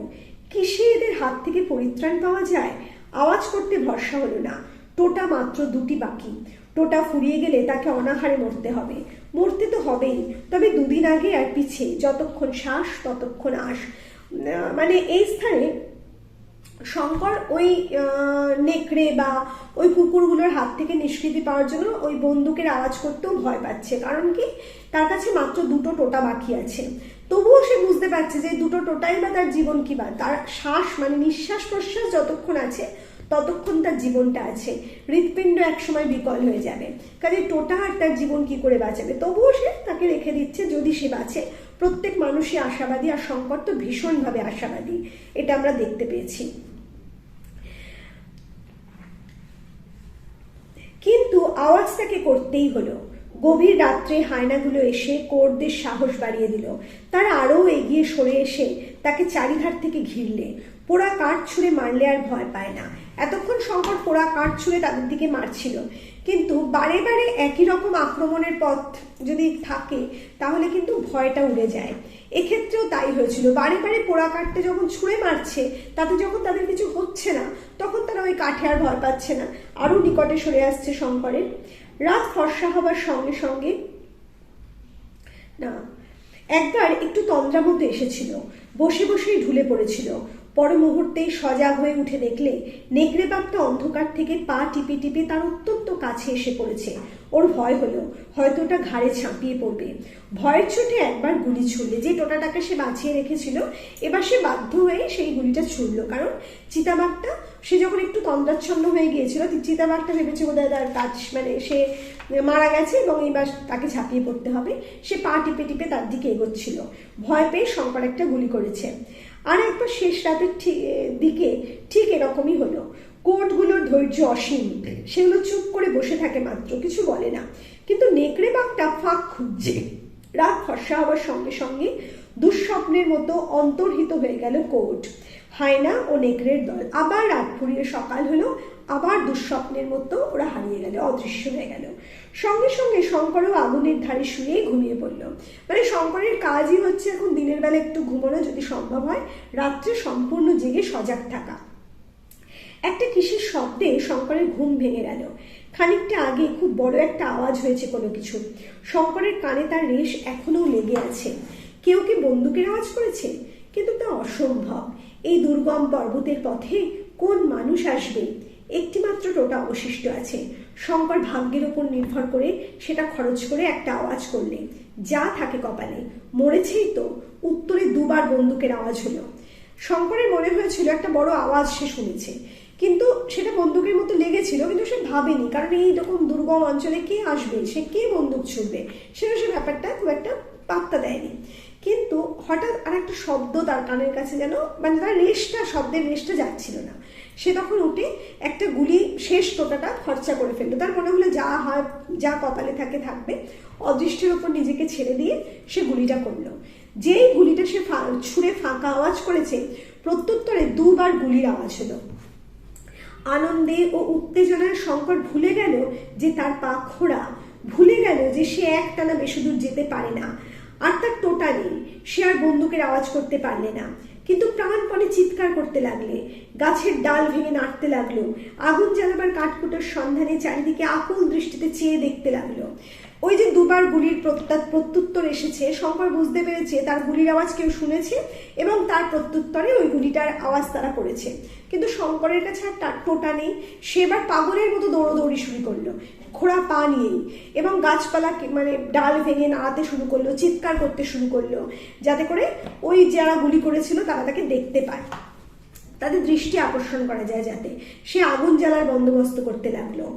কিসে এদের হাত থেকে পরিত্রাণ পাওয়া যায়? আওয়াজ করতে ভরসা হলো না। টোটা মাত্র দুটি বাকি। টোটা ফুরিয়ে গেলে তাকে অনাহারে মরতে হবে। মরতে তো হবেই, তবে দুদিন আগে আর পিছে, যতক্ষণ শ্বাস ততক্ষণ আশ। মানে এই স্থানে শঙ্কর ওই নেকড়ে বা ওই কুকুরগুলোর হাত থেকে নিষ্কৃতি পাওয়ার জন্য ওই বন্দুকের আওয়াজ করতেও ভয় পাচ্ছে। কারণ কি, তার কাছে মাত্র দুটো টোটা বাকি আছে। তবুও সে বুঝতে পারছে যে দুটো টোটাই বা তার জীবন কি, বা তার শ্বাস নিঃশ্বাস প্রশ্বাস যতক্ষণ আছে ততক্ষণ তার জীবনটা আছে। হৃৎপিণ্ড একসময় বিকল হয়ে যাবে, কাজে টোটা আর তার জীবন কি করে বাঁচাবে? তবুও সে তাকে রেখে দিচ্ছে যদি সে বাঁচে। প্রত্যেক মানুষই আশাবাদী, আর শঙ্কর তো ভীষণভাবে আশাবাদী, এটা আমরা দেখতে পেয়েছি। কিন্তু আওয়াজ তাকে করতেই হলো। গভীর রাত্রে হায়নাগুলো এসে কোরদের সাহস বাড়িয়ে দিল। তারা আরও এগিয়ে সরে এসে তাকে চারিধার থেকে ঘিরলে। পোড়া কাঠ ছুঁড়ে মারলে আর ভয় পায় না। এতক্ষণ শঙ্কর পোড়া কাঠ ছুঁড়ে তাদের দিকে মারছিল, কিন্তু বারে বারে একই রকম আক্রমণের পথ যদি থাকে তাহলে কিন্তু ভয়টা উড়ে যায়। এক্ষেত্রেও তাই হয়েছিল। বারে বারে পোড়া কাঠটা যখন ছুঁড়ে মারছে, তাতে যখন তাদের কিছু হচ্ছে না, তখন তারা ওই কাঠে আর ভয় পাচ্ছে না, আরো নিকটে সরে আসছে শঙ্করের। রাত ফর্সা হবার সঙ্গে সঙ্গে না একবার একটু তন্দ্রা মতো এসেছিল। বসে বসেই ঢুলে পড়েছিল। পর মুহূর্তেই সজাগ হয়ে উঠে দেখলে নেকড়ে বাঘটা অন্ধকার থেকে পা টিপে টিপে তার অত্যন্ত কাছে এসে পড়েছে। ওর ভয় হলো হয়তো ওটা ঘাড়ে ছাপিয়ে পড়বে। ভয়ের চোটে একবার গুলি ছুড়লে, যে টোটাটাকে সে বাঁচিয়ে রেখেছিল, এবার সে বাধ্য হয়ে সেই গুলিটা ছুড়লো। কারণ চিতাবাঘটা, সে যখন একটু তন্দ্রাচ্ছন্ন হয়ে গিয়েছিল, চিতাবাঘটা ভেবেছে বোধহয় তার কাজ, সে মারা গেছে এবং এইবার তাকে ঝাঁপিয়ে পড়তে হবে। সে পা টিপে টিপে তার দিকে এগোচ্ছিল। ভয় পেয়ে শঙ্কর একটা গুলি করেছে। আর একবার শেষ রাতের দিকে ঠিক এরকমই হলো। কোর্টগুলোর ধৈর্য অসীম, সেগুলো চুপ করে বসে থাকে মাত্র, কিছু বলে না। কিন্তু নেকড়ে বাঘটা ফাঁক খুঁজছে। রাত ফর্সা হওয়ার সঙ্গে সঙ্গে দুঃস্বপ্নের মতো অন্তর্হিত হয়ে গেল কোর্ট, হায়না ও নেকড়ের দল। আবার রাত ফুরিয়ে সকাল হলো, আবার দুঃস্বপ্নের মতো ওরা হারিয়ে গেল, অদৃশ্য হয়ে গেল। সঙ্গে সঙ্গে শঙ্করও আগুনের ধারে শুয়ে ঘুমিয়ে পড়ল। শঙ্করের কাজই হচ্ছে এখন দিনের বেলা একটু ঘুমানো, যদি সম্ভব হয় রাত্রে সম্পূর্ণ জেগে সজাগ থাকা। একটা কিসের শব্দে শঙ্করের ঘুম ভেঙে গেল। খানিকটা আগে খুব বড় একটা আওয়াজ হয়েছে কোনো কিছু। শঙ্করের কানে তার রেশ এখনো লেগে আছে। কেউ কি বন্দুকের আওয়াজ করেছে? কিন্তু তা অসম্ভব। এই দুর্গম পর্বতের পথে কোন মানুষ আসবে? একটিমাত্র টোটা অবশিষ্ট আছে। শঙ্কর ভাগ্যের ওপর নির্ভর করে সেটা খরচ করে একটা আওয়াজ করলে, যা থাকে কপালে, মরেছেই তো। উত্তরে দুবার বন্দুকের আওয়াজ হলো। শঙ্করের মনে হয়েছিল একটা বড় আওয়াজ সে শুনেছে, কিন্তু সেটা বন্দুকের মতো লেগেছিল, কিন্তু সে ভাবেনি, কারণ এইরকম দুর্গম অঞ্চলে কে আসবে, সে কে বন্দুক ছুড়বে, সেটা সে ব্যাপারটা খুব একটা পাত্তা দেয়নি। কিন্তু হঠাৎ আর একটা শব্দ তার কানের কাছে যেন, মানে তার শব্দের রেশটা যাচ্ছিল না। সে তখন উঠে একটা গুলি, শেষ টোটাটা খরচা করে ফেললো। তার মনে হলো যা হয়, যা কপালে থাকে থাকবে, অদৃষ্টের ওপর নিজেকে ছেড়ে দিয়ে সে গুলিটা করলো। যেই গুলিটা সে ছুঁড়ে ফাঁকা আওয়াজ করেছে, প্রত্যুত্তরে দুবার গুলির আওয়াজ হলো। আনন্দে ও উত্তেজনায় শঙ্কর ভুলে গেল যে তার পা খোড়া, ভুলে গেল যে সে একটানা বেশি দূর যেতে পারে না, আর তার টোটা নেই। সে আর বন্দুকের আওয়াজ করতে পারলে না, কিন্তু প্রাণপণে চিৎকার করতে লাগলে, গাছের ডাল ভেঙে নাড়তে লাগলো, আগুন জ্বালাবার কাঠকুটোর সন্ধানে চারিদিকে আকুল দৃষ্টিতে চেয়ে দেখতে লাগলো। ওই যে দুবার গুলির প্রত্যুত্তর এসেছে, শঙ্কর বুঝতে পেরেছে তার গুলির আওয়াজ কেউ শুনেছে এবং তার প্রত্যুত্তরে ওই গুলিটার আওয়াজ তারা করেছে। কিন্তু শঙ্করের কাছে আর তার টোটা নেই। সে এবার পাগলের মতো দৌড়দৌড়ি শুরু করলো, খোড়া পা নিয়েই, এবং গাছপালা মানে ডাল ভেঙে নাড়াতে শুরু করলো, চিৎকার করতে শুরু করলো, যাতে করে ওই যারা গুলি করেছিল তারা তাকে দেখতে পায়, তাদের দৃষ্টি আকর্ষণ করা যায়, যাতে সে আগুন জ্বালার বন্দোবস্ত করতে লাগলো।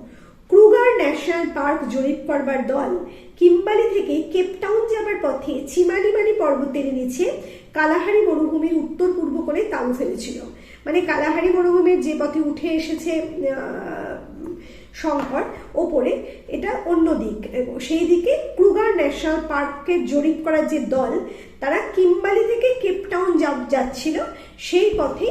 ক্রুগার ন্যাশনাল পার্ক জরিপ করবার দল কিম্বালি থেকে কেপটাউন যাবার পথে চিমালিমানি পর্বতের নিচে কালাহারি মরুভূমির উত্তর পূর্ব করে তাঁবু ফেলেছিল। মানে কালাহারি মরুভূমির যে পথে উঠে এসেছে শঙ্কর ওপরে, এটা অন্য দিক, সেই দিকে ক্রুগার ন্যাশনাল পার্কের জরিপ করার যে দল, তারা কিম্বালি থেকে কেপটাউন যাচ্ছিল, সেই পথে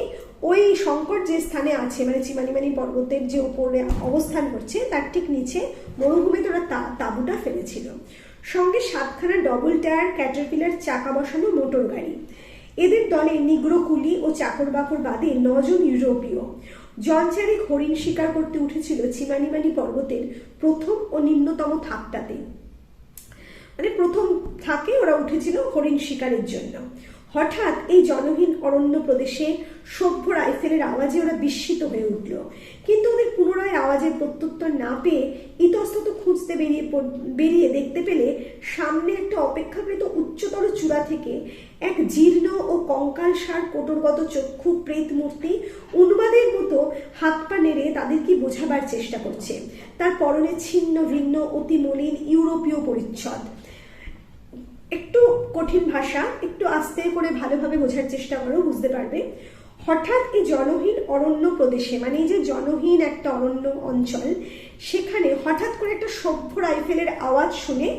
ওই শঙ্কর যে স্থানে আছে, মানে চিমালিমানি পর্বতের যে ওপরে অবস্থান করছে তার ঠিক নিচে মরুভূমিতে ওরা তাঁবুটা ফেলেছিল। সঙ্গে 7খানা ডবল টায়ার ক্যাটারপিলার চাকা বসানো মোটর গাড়ি। এদের দলে নিগ্রো কুলি ও চাকর বাকর বাদে 9 জন ইউরোপীয়। জলচারিক হরিণ শিকার করতে উঠেছিল চিমালিমানি পর্বতের প্রথম ও নিম্নতম থাকটাতে। মানে প্রথম থাকে ওরা উঠেছিল হরিণ শিকারের জন্য। হঠাৎ এই জনহীন অরণ্য প্রদেশে সভ্য রাইফেলের আওয়াজে ওরা বিস্মিত হয়ে উঠল, কিন্তু ওদের পুনরায় আওয়াজের প্রত্যুত্তর না পেয়ে ইতস্তত খুঁজতে বেরিয়ে দেখতে পেলে সামনে একটা অপেক্ষাকৃত উচ্চতর চূড়া থেকে এক জীর্ণ ও কঙ্কালসার কোটরগত চক্ষু প্রেত মূর্তি উন্মাদের মতো হাত পা নেড়ে তাদের কি বোঝাবার চেষ্টা করছে। তার পরনে ছিন্ন ভিন্ন অতি মলিন ইউরোপীয় পরিচ্ছদ। একটু কঠিন ভাষা, একটু আস্তে করে ভালোভাবে বোঝার চেষ্টা করো, বুঝতে পারবে। হঠাৎ এই জনহীন অরণ্য প্রদেশে, মানে এই যে জনহীন একটা অরণ্য অঞ্চল, সেখানে হঠাৎ করে একটা সভ্য রাইফেলের আওয়াজ শুনে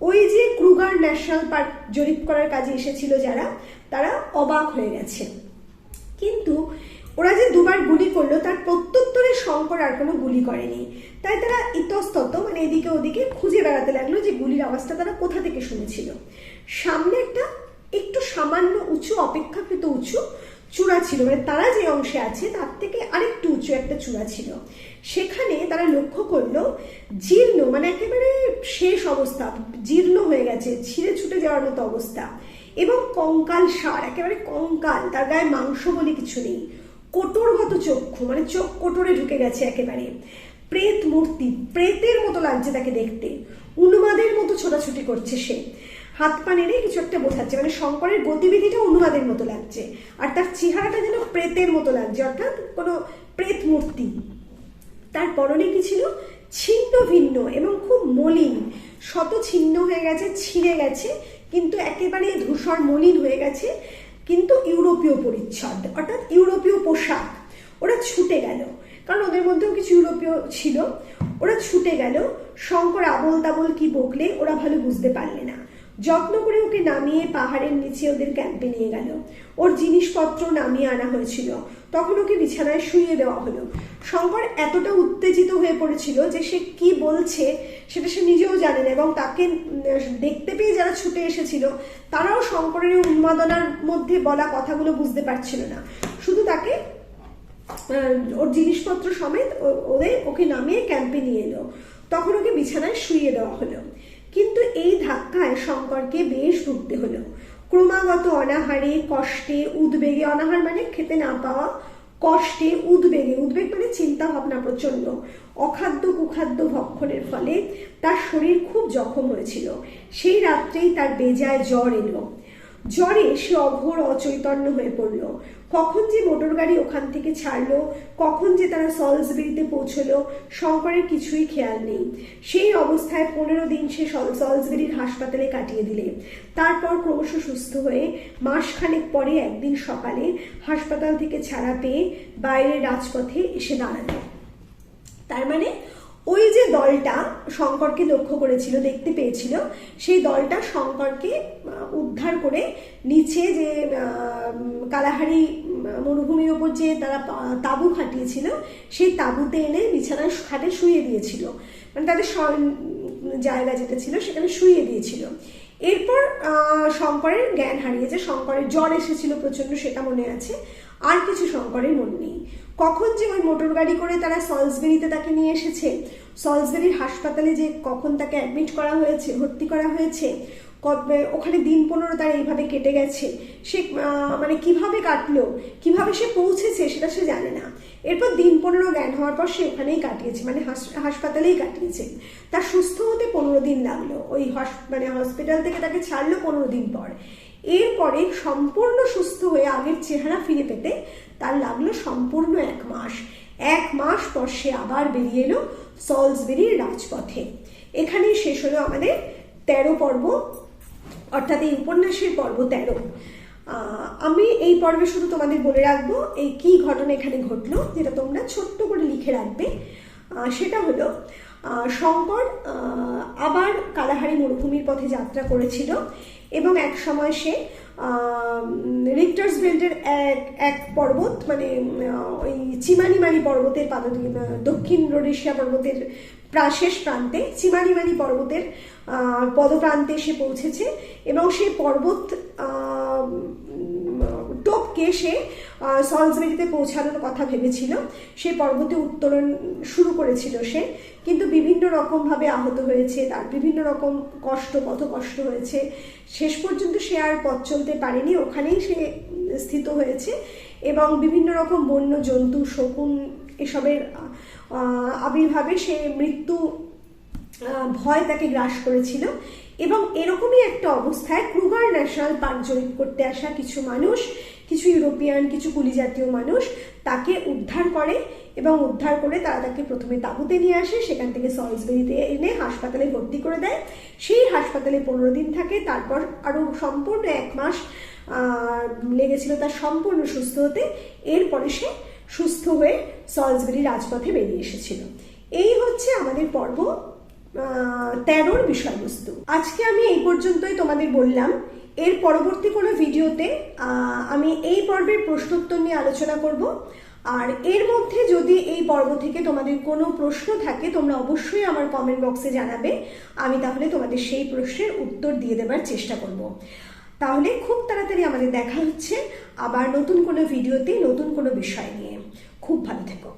ওই যে ক্রুগার ন্যাশনাল পার্ক জরিপ করার কাজে এসেছিল যারা, তারা অবাক হয়ে গেছে। কিন্তু ওরা যে দুবার গুলি করলো তার প্রত্যুত্তরে শঙ্কর আর কোনো গুলি করেনি। তাই তারা ইতস্তত, মানে এদিকে ওদিকে খুঁজে বেড়াতে লাগলো যে গুলির আওয়াজটা তারা কোথা থেকে শুনেছিল। সামনে একটা একটু সামান্য উঁচু, অপেক্ষাকৃত উঁচু চূড়া ছিল, মানে তারা যে অংশে আছে তার থেকে আরেকটু উঁচু একটা চূড়া ছিল। সেখানে তারা লক্ষ্য করলো জীর্ণ, মানে একেবারে শেষ অবস্থা, জীর্ণ হয়ে গেছে, ছিঁড়ে ছুটে যাওয়ার মতো অবস্থা, এবং কঙ্কাল সার, একেবারে কঙ্কাল, তার গায়ে মাংস বলে কিছু নেই, কোটরগত চক্ষু, মানে চোখ কোটরে ঢুকে গেছে একেবারে, প্রেত মূর্তি, প্রেতের মতো লাগছে তাকে দেখতে, উন্মাদের মতো ছোটাছুটি করছে সে, হাত পা নেড়ে কিছু একটা বোঝাচ্ছে, মানে শঙ্করের গতিবিধিটা উন্মাদের মতো লাগছে, আর তার চেহারাটা যেন প্রেতের মতো লাগছে, অর্থাৎ কোনো প্রেত মূর্তি। তার পরনে কি ছিল? ছিন্ন ভিন্ন এবং খুব মলিন, শত ছিন্ন হয়ে গেছে, ছিঁড়ে গেছে, কিন্তু একেবারে ধূসর মলিন হয়ে গেছে, কিন্তু ইউরোপীয় পরিচ্ছদ, অর্থাৎ ইউরোপীয় পোশাক। ওরা ছুটে গেল, কারণ ওদের মধ্যেও কিছু ইউরোপীয় ছিল। ওরা ছুটে গেল। শঙ্কর আবল তাবল কি বকলে ওরা ভালো বুঝতে পারলে না। যত্ন করে ওকে নামিয়ে পাহাড়ের নিচে ওদের ক্যাম্পে নিয়ে গেল। ওর জিনিসপত্র নামিয়ে আনা হয়েছিল। তখন ওকে বিছানায় শুইয়ে দেওয়া হলো। শঙ্কর এতটা উত্তেজিত হয়ে পড়েছিল যে সে কি বলছে সেটা সে নিজেও জানে না, এবং তাকে দেখতে পেয়ে যারা ছুটে এসেছিল তারাও শঙ্করের উন্মাদনার মধ্যে বলা কথাগুলো বুঝতে পারছিল না। শুধু তাকে ওর জিনিসপত্র সমেত ওকে নামিয়ে ক্যাম্পে নিয়ে এলো। তখন ওকে বিছানায় শুইয়ে দেওয়া হলো। কিন্তু এই ধাক্কায় শঙ্করকে বেশ ভুগতে হলো। ক্রমাগত অনাহারে, কষ্টে, উদ্বেগে, অনাহার মানে খেতে না পাওয়া, কষ্টে, উদ্বেগে, উদ্বেগ মানে চিন্তা ভাবনা প্রচন্ড, অখাদ্য কুখাদ্য ভক্ষণের ফলে তার শরীর খুব জখম হয়েছিল। সেই রাত্রেই তার বেজায় জ্বর এলো। জ্বরে সে অঘোর অচৈতন্য হয়ে পড়ল। কখন যে মোটর গাড়ি ওখান থেকে ছাড়লো, কখন যে তারা সলসবেরিতে পৌঁছলো, শঙ্করের কিছুই খেয়াল নেই। সেই অবস্থায় 15 দিন সে সলসবেরির হাসপাতালে কাটিয়ে দিলে। তারপর ক্রমশ সুস্থ হয়ে মাসখানেক পরে একদিন সকালে হাসপাতাল থেকে ছাড়া পেয়ে বাইরের রাজপথে এসে দাঁড়ালো। তার মানে ওই যে দলটা শঙ্করকে লক্ষ্য করেছিল, দেখতে পেয়েছিল, সেই দলটা শঙ্করকে উদ্ধার করে নিচে যে কালাহারি মরুভূমির ওপর যে তারা তাঁবু খাটিয়েছিল, সেই তাঁবুতে এনে বিছানায় খাটে শুইয়ে দিয়েছিল, মানে তাদের জায়গা যেটা ছিল সেখানে শুইয়ে দিয়েছিল। এরপর শঙ্করের জ্ঞান হারিয়েছে, শঙ্করের জ্বর এসেছিল প্রচন্ড, সেটা মনে আছে, আর কিছু শঙ্করের মনে নেই। কখন যে ওই মোটর গাড়ি করে তারা সলসবেরিতে তাকে নিয়ে এসেছে, সলসবেরির হাসপাতালে যে কখন তাকে অ্যাডমিট করা হয়েছে, ভর্তি করা হয়েছে, ওখানে দিন 15 তার এইভাবে কেটে গেছে, সে মানে কিভাবে কাটলো, কিভাবে সে পৌঁছেছে সেটা সে জানে না। এরপর দিন 15 জ্ঞান হওয়ার পর সে ওখানেই কাটিয়েছে, মানে হাসপাতালেই কাটিয়েছে। তার সুস্থ হতে 15 দিন লাগলো। ওই মানে হসপিটাল থেকে তাকে ছাড়লো 15 দিন পর। এরপরে সম্পূর্ণ সুস্থ হয়ে আগের চেহারা ফিরে পেতে তার লাগলো সম্পূর্ণ 1 মাস। 1 মাস পর সে আবার বেরিয়ে এলো সলসবেরির রাজপথে। এখানেই শেষ হলো আমাদের 13 পর্ব, অর্থাৎ এই উপন্যাসের পর্ব 13। আমি এই পর্বে শুধু তোমাদের বলে রাখবো এই কি ঘটনা এখানে ঘটলো, যেটা তোমরা ছোট্ট করে লিখে রাখবে। সেটা হলো শঙ্কর আবার কালাহারি মরুভূমির পথে যাত্রা করেছিল এবং এক সময় সে রিক্টার্স বেল্টের এক পর্বত, মানে ওই চিমানিমানি পর্বতের দক্ষিণ রোডেশিয়া পর্বতের শেষ প্রান্তে চিমানিমানি পর্বতের পদপ্রান্তে এসে পৌঁছেছে এবং সেই পর্বত টপকে সে সলসবেরিতে পৌঁছানোর কথা ভেবেছিল। সেই পর্বতে উত্তোলন শুরু করেছিল সে, কিন্তু বিভিন্ন রকমভাবে আহত হয়েছে, তার বিভিন্ন রকম পথ কষ্ট হয়েছে। শেষ পর্যন্ত সে আর পথ চলতে পারেনি, ওখানেই সে স্থিত হয়েছে এবং বিভিন্ন রকম বন্য জন্তু, শকুন এসবের আবির্ভাবে সে মৃত্যু ভয় তাকে গ্রাস করেছিল। এবং এরকমই একটা অবস্থায় ক্রুগার ন্যাশনাল পার্ক জরিপ করতে আসা কিছু মানুষ, কিছু ইউরোপিয়ান, কিছু কুলি জাতীয় মানুষ তাকে উদ্ধার করে এবং উদ্ধার করে তারা তাকে প্রথমে তাঁবুতে নিয়ে আসে, সেখান থেকে সলসবেরিতে এনে হাসপাতালে ভর্তি করে দেয়। সেই হাসপাতালে 15 দিন থাকে, তারপর আরও সম্পূর্ণ 1 মাস লেগেছিল তার সম্পূর্ণ সুস্থ হতে। এরপরে সে সুস্থ হয়ে সলসবেরি রাজপথে বেরিয়ে এসেছিল। এই হচ্ছে আমাদের পর্ব 13 বিষয়বস্তু। আজকে আমি এই পর্যন্তই তোমাদের বললাম। এর পরবর্তী কোনো ভিডিওতে আমি এই পর্বের প্রশ্নোত্তর নিয়ে আলোচনা করব। আর এর মধ্যে যদি এই পর্ব থেকে তোমাদের কোনো প্রশ্ন থাকে তোমরা অবশ্যই আমার কমেন্ট বক্সে জানাবে, আমি তাহলে তোমাদের সেই প্রশ্নের উত্তর দিয়ে দেবার চেষ্টা করব। তাহলে খুব তাড়াতাড়ি আমাদের দেখা হচ্ছে আবার নতুন কোনো ভিডিওতে, নতুন কোনো বিষয় নিয়ে। খুব ভালো থেকো।